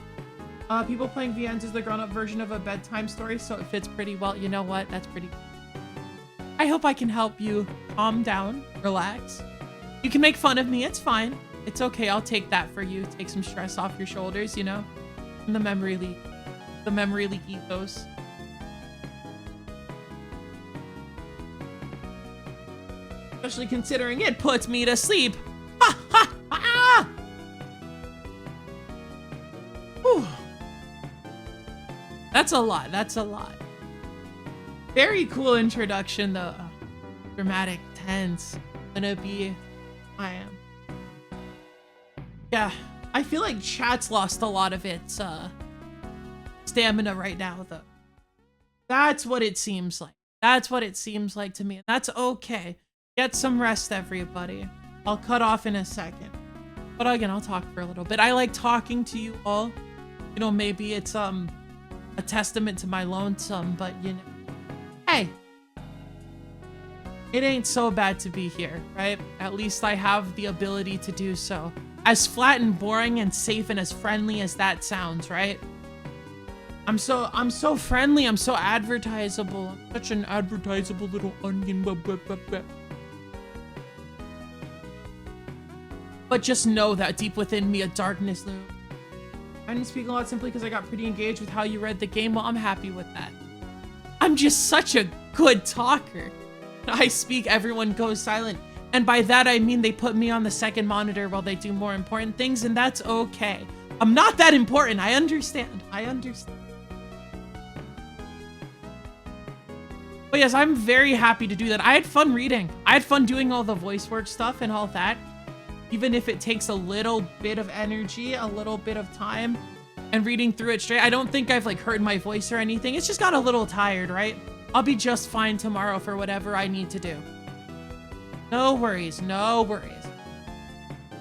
[SPEAKER 1] People playing VNs is the grown-up version of a bedtime story, so it fits pretty well. You know what? That's pretty cool. I hope I can help you calm down, relax. You can make fun of me. It's fine. It's okay. I'll take that for you. Take some stress off your shoulders, you know? And the memory leak. The memory leak ethos. Especially considering it puts me to sleep. Ha ha ha! Whew. That's a lot. That's a lot. Very cool introduction, though. Dramatic, tense. Gonna be. I am. Yeah, I feel like chat's lost a lot of its stamina right now, though. That's what it seems like. That's what it seems like to me. And that's okay. Get some rest, everybody. I'll cut off in a second. But again, I'll talk for a little bit. I like talking to you all. You know, maybe it's a testament to my lonesome, but you know, hey, it ain't so bad to be here, right? At least I have the ability to do so. As flat and boring and safe and as friendly as that sounds, right? I'm so friendly. I'm so advertisable. I'm such an advertisable little onion. But just know that deep within me, a darkness looms. I didn't speak a lot simply because I got pretty engaged with how you read the game. Well, I'm happy with that. I'm just such a good talker. I speak, everyone goes silent. And by that, I mean they put me on the second monitor while they do more important things, and that's okay. I'm not that important. I understand. I understand. But yes, I'm very happy to do that. I had fun reading. I had fun doing all the voice work stuff and all that. Even if it takes a little bit of energy, a little bit of time, and reading through it straight. I don't think I've like heard my voice or anything. It's just got a little tired, right? I'll be just fine tomorrow for whatever I need to do. No worries, no worries.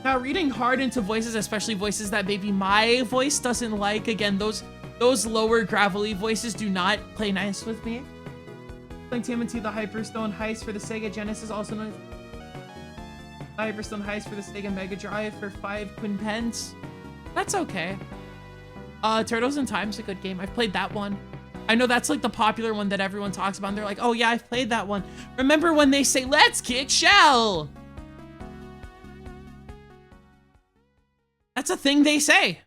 [SPEAKER 1] Now, reading hard into voices, especially voices that maybe my voice doesn't like, again, those lower gravelly voices do not play nice with me. Playing TMNT the Hyperstone Heist for the Sega Genesis, also known as Hyperstone Heist for the Sega Mega Drive for 5 quinpence. That's okay. Turtles in Time's a good game. I've played that one. I know that's like the popular one that everyone talks about. And they're like, oh yeah, I've played that one. Remember when they say, let's kick shell? That's a thing they say.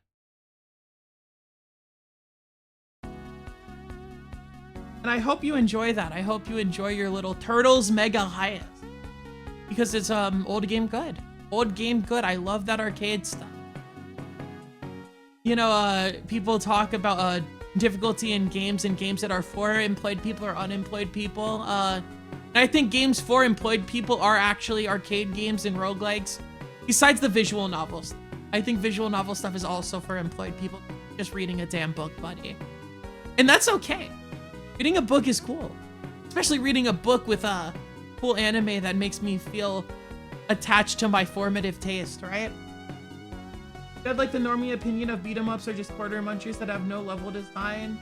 [SPEAKER 1] And I hope you enjoy that. I hope you enjoy your little Turtles Mega Heist. Because it's old game good. Old game good. I love that arcade stuff. You know, people talk about difficulty in games that are for employed people or unemployed people. And I think games for employed people are actually arcade games and roguelikes. Besides the visual novels. I think visual novel stuff is also for employed people. Just reading a damn book, buddy. And that's okay. Reading a book is cool. Especially reading a book with a cool anime that makes me feel attached to my formative taste, right? You had like the normie opinion of beat 'em ups are just quarter munchers that have no level design.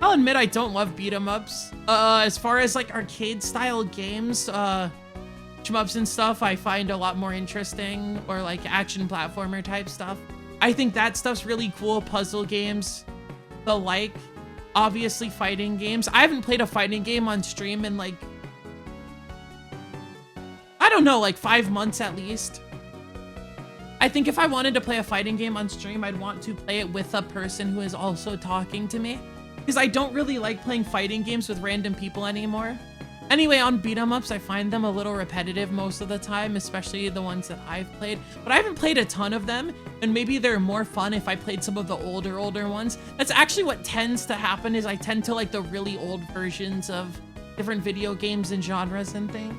[SPEAKER 1] I'll admit I don't love beat 'em ups. As far as like arcade style games, shmups and stuff, I find a lot more interesting, or like action platformer type stuff. I think that stuff's really cool. Puzzle games, the like. Obviously fighting games. I haven't played a fighting game on stream in like, I don't know, like 5 months at least. I think if I wanted to play a fighting game on stream, I'd want to play it with a person who is also talking to me, because I don't really like playing fighting games with random people anymore. Anyway, on beat 'em ups, I find them a little repetitive most of the time, especially the ones that I've played. But I haven't played a ton of them, and maybe they're more fun if I played some of the older ones. That's actually what tends to happen, is I tend to like the really old versions of different video games and genres and things.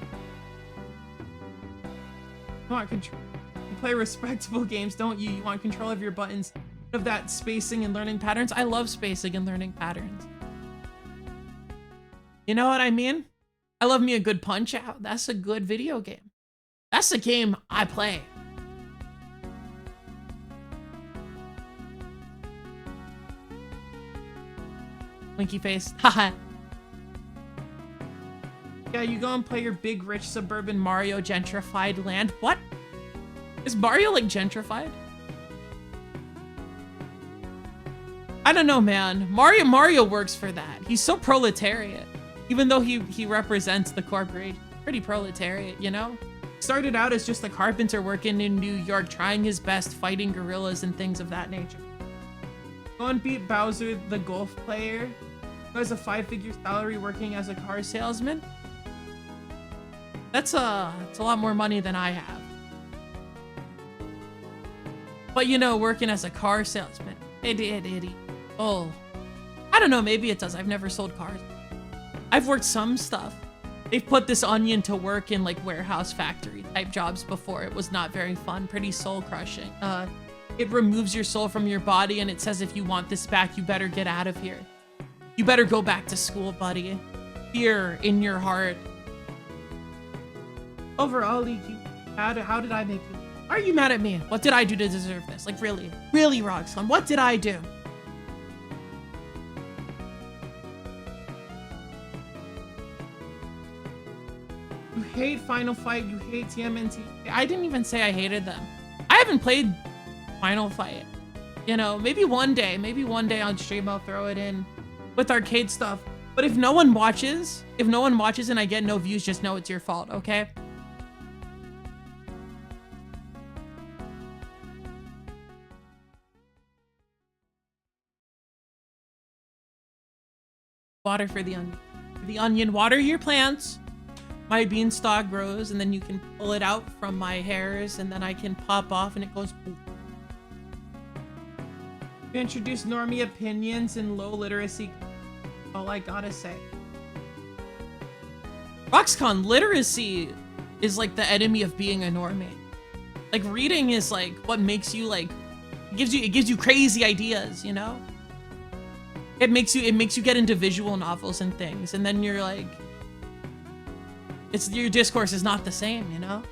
[SPEAKER 1] You want control? You play respectable games, don't you? You want control of your buttons, of that spacing and learning patterns. I love spacing and learning patterns. You know what I mean? I love me a good Punch Out. That's a good video game. That's the game I play. Winky face. Haha. Yeah, you go and play your big, rich, suburban Mario gentrified land. What? Is Mario like gentrified? I don't know, man. Mario works for that. He's so proletariat. Even though he represents the corporate, pretty proletariat, you know? Started out as just a carpenter working in New York, trying his best, fighting gorillas and things of that nature. Go and beat Bowser, the golf player, who has a 5-figure salary working as a car salesman. It's a lot more money than I have. But you know, working as a car salesman, oh, I don't know, maybe it does. I've never sold cars. I've worked some stuff. They've put this onion to work in like warehouse factory type jobs before. It was not very fun, pretty soul crushing. It removes your soul from your body and it says if you want this back, you better get out of here. You better go back to school, buddy. Fear in your heart. Overall, Leek, how did I make you? Are you mad at me? What did I do to deserve this? Like really, Roxanne, what did I do? You hate Final Fight, you hate TMNT. I didn't even say I hated them. I haven't played Final Fight. You know, maybe one day on stream I'll throw it in with arcade stuff. But if no one watches and I get no views, just know it's your fault, okay? Water for the onion. For the onion, water your plants. My beanstalk grows, and then you can pull it out from my hairs, and then I can pop off, and it goes poof. You introduce normie opinions and low literacy. All I gotta say. Roxcon, literacy is like the enemy of being a normie. Like reading is like what makes you like, it gives you crazy ideas, you know? It makes you get into visual novels and things, and then you're like, your discourse is not the same, you know?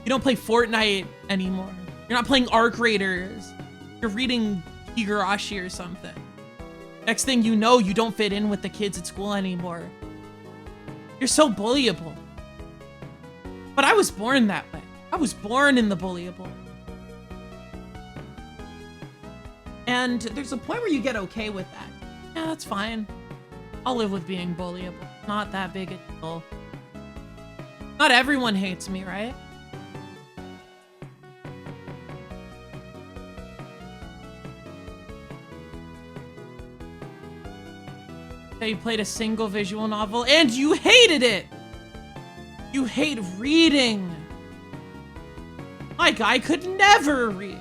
[SPEAKER 1] You don't play Fortnite anymore. You're not playing Arc Raiders. You're reading Higurashi or something. Next thing you know, you don't fit in with the kids at school anymore. You're so bullyable. But I was born that way. I was born in the bullyable. And there's a point where you get okay with that. Yeah, that's fine. I'll live with being bullyable. Not that big a deal. Not everyone hates me, right? So you played a single visual novel and you hated it! You hate reading! Like, I could never read.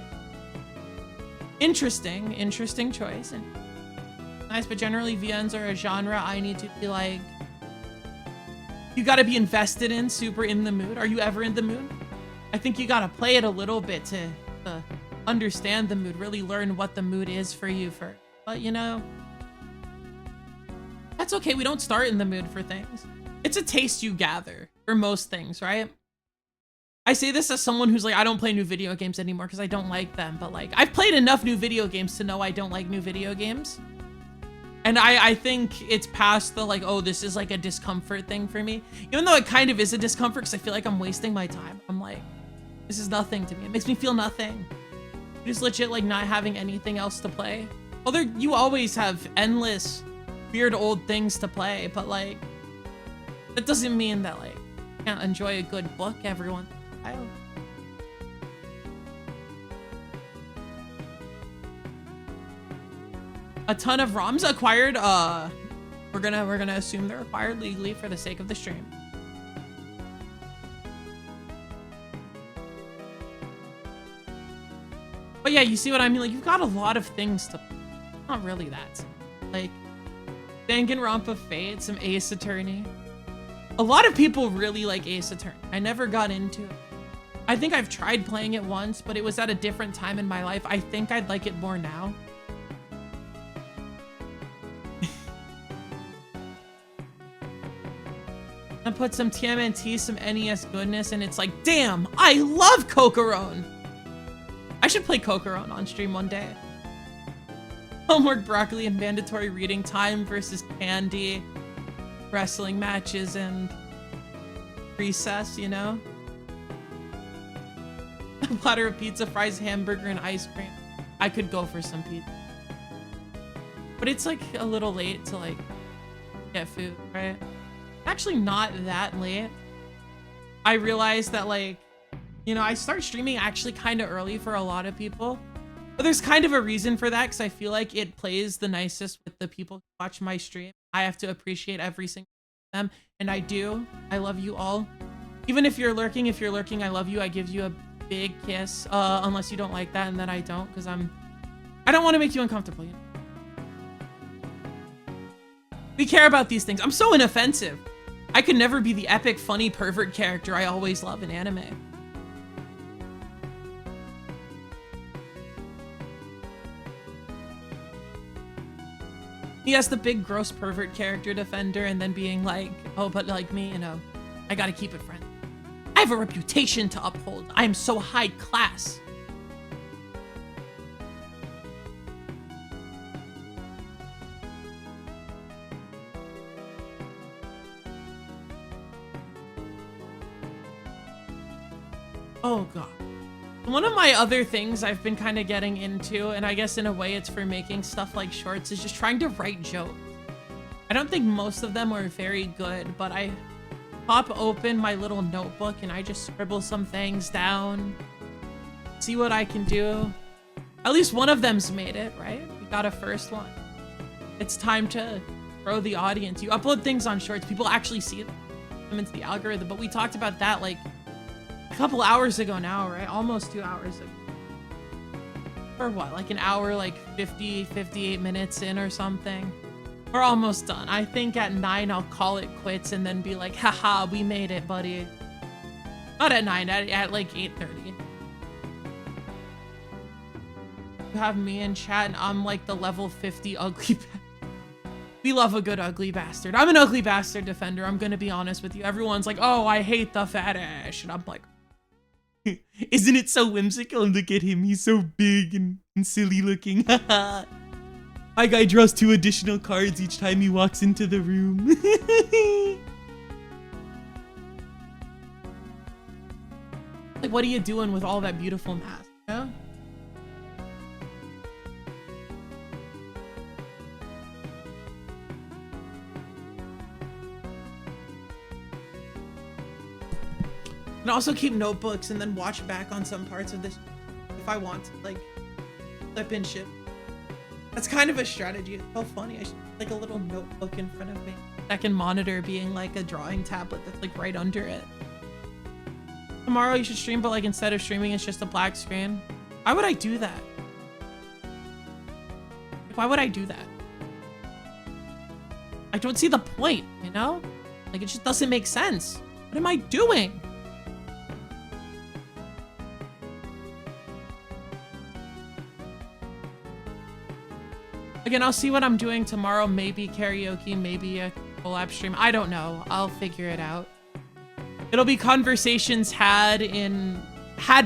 [SPEAKER 1] Interesting choice. And nice, but generally VNs are a genre I need to be like, you gotta be invested in, super in the mood. Are you ever in the mood? I think you gotta play it a little bit to understand the mood, really learn what the mood is for you first. But you know, That's okay. We don't start in the mood for things. It's a taste you gather for most things, right? I say this as someone who's like, I don't play new video games anymore because I don't like them. But like, I've played enough new video games to know I don't like new video games. And I think it's past the like, oh, this is like a discomfort thing for me. Even though it kind of is a discomfort because I feel like I'm wasting my time. I'm like, this is nothing to me. It makes me feel nothing. Just legit like not having anything else to play. Well, you always have endless weird old things to play, but like, that doesn't mean that like, you can't enjoy a good book every once in a while. A ton of ROMs acquired. We're gonna assume they're acquired legally for the sake of the stream. But yeah, you see what I mean? Like, you've got a lot of things to. Not really that. Like, Danganronpa Fate, some Ace Attorney. A lot of people really like Ace Attorney. I never got into it. I think I've tried playing it once, but it was at a different time in my life. I think I'd like it more now. And put some TMNT, some NES goodness, and it's like, damn, I love Kokoron. I should play Kokoron on stream one day. Homework, broccoli, and mandatory reading time versus candy, wrestling matches, and recess, you know? A platter of pizza, fries, hamburger, and ice cream. I could go for some pizza. But it's like a little late to like get food, right? Actually not that late. I realized that like, you know, I start streaming actually kind of early for a lot of people. But there's kind of a reason for that because I feel like it plays the nicest with the people who watch my stream. I have to appreciate every single one of them. And I do. I love you all. Even if you're lurking, I love you. I give you a big kiss. Unless you don't like that, and then I don't because I don't want to make you uncomfortable. You know? We care about these things. I'm so inoffensive. I could never be the epic, funny, pervert character I always love in anime. He has the big, gross, pervert character defender and then being like, oh, but like me, you know, I gotta keep it friendly. I have a reputation to uphold. I am so high class. Oh god. One of my other things I've been kind of getting into, and I guess in a way it's for making stuff like shorts, is just trying to write jokes. I don't think most of them are very good, but I pop open my little notebook and I just scribble some things down, see what I can do. At least one of them's made it, right? We got a first one. It's time to grow the audience. You upload things on shorts, people actually see them into the algorithm, but we talked about that like a couple hours ago now, right? Almost 2 hours ago. Or what, like an hour, like 58 minutes in or something. We're almost done. I think at 9 I'll call it quits and then be like, haha, we made it, buddy. Not at 9, at like 8:30. You have me in chat and I'm like the level 50 ugly bastard. We love a good ugly bastard. I'm an ugly bastard defender, I'm gonna be honest with you. Everyone's like, oh, I hate the fat ash. And I'm like, isn't it so whimsical? Look at him, he's so big and silly looking. My guy draws 2 additional cards each time he walks into the room. Like, what are you doing with all that beautiful math? Yeah? And also keep notebooks and then watch back on some parts of this if I want to, like, flip and shit. That's kind of a strategy. It's so funny. I should like a little notebook in front of me. Second monitor being like a drawing tablet that's like right under it. Tomorrow you should stream, but like instead of streaming, it's just a black screen. Why would I do that? Why would I do that? I don't see the point, you know? Like it just doesn't make sense. What am I doing? Again, I'll see what I'm doing tomorrow. Maybe karaoke, maybe a collab stream. I don't know. I'll figure it out. It'll be conversations had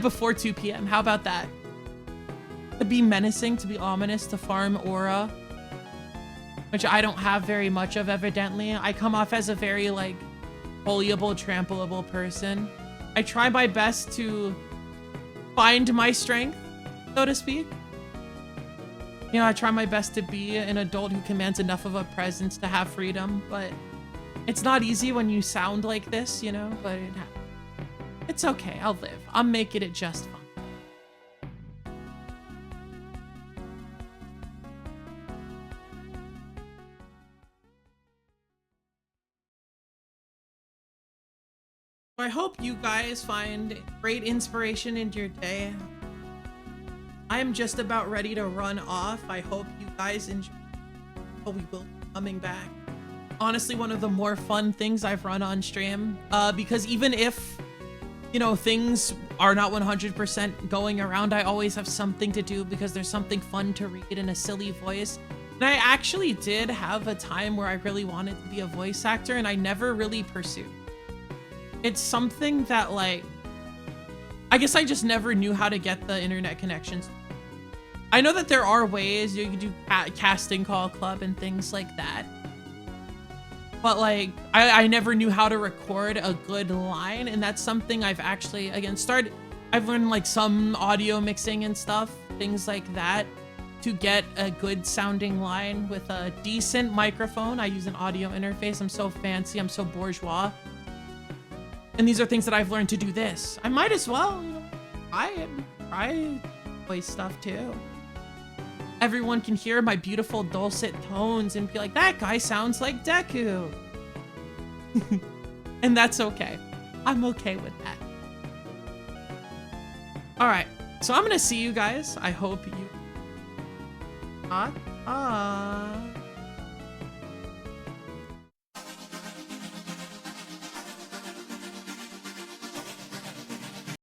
[SPEAKER 1] before 2 p.m. How about that? To be menacing, to be ominous, to farm aura. Which I don't have very much of, evidently. I come off as a very, like, bullyable, trampleable person. I try my best to find my strength, so to speak. You know, I try my best to be an adult who commands enough of a presence to have freedom, but it's not easy when you sound like this, you know, but it's okay. I'll live. I'm making it just fine. I hope you guys find great inspiration in your day. I am just about ready to run off. I hope you guys enjoy. But we will be coming back. Honestly, one of the more fun things I've run on stream, because even if, you know, things are not 100% going around, I always have something to do because there's something fun to read in a silly voice. And I actually did have a time where I really wanted to be a voice actor and I never really pursued. It's something that, like, I guess I just never knew how to get the internet connections. I know that there are ways you can do casting call club and things like that. But, like, I never knew how to record a good line. And that's something I've actually, again, I've learned, like, some audio mixing and stuff, things like that, to get a good sounding line with a decent microphone. I use an audio interface. I'm so fancy. I'm so bourgeois. And these are things that I've learned to do this. I might as well, you know, try voice stuff too. Everyone can hear my beautiful dulcet tones and be like, that guy sounds like Deku. And that's okay. I'm okay with that. All right, so I'm gonna see you guys. I hope you...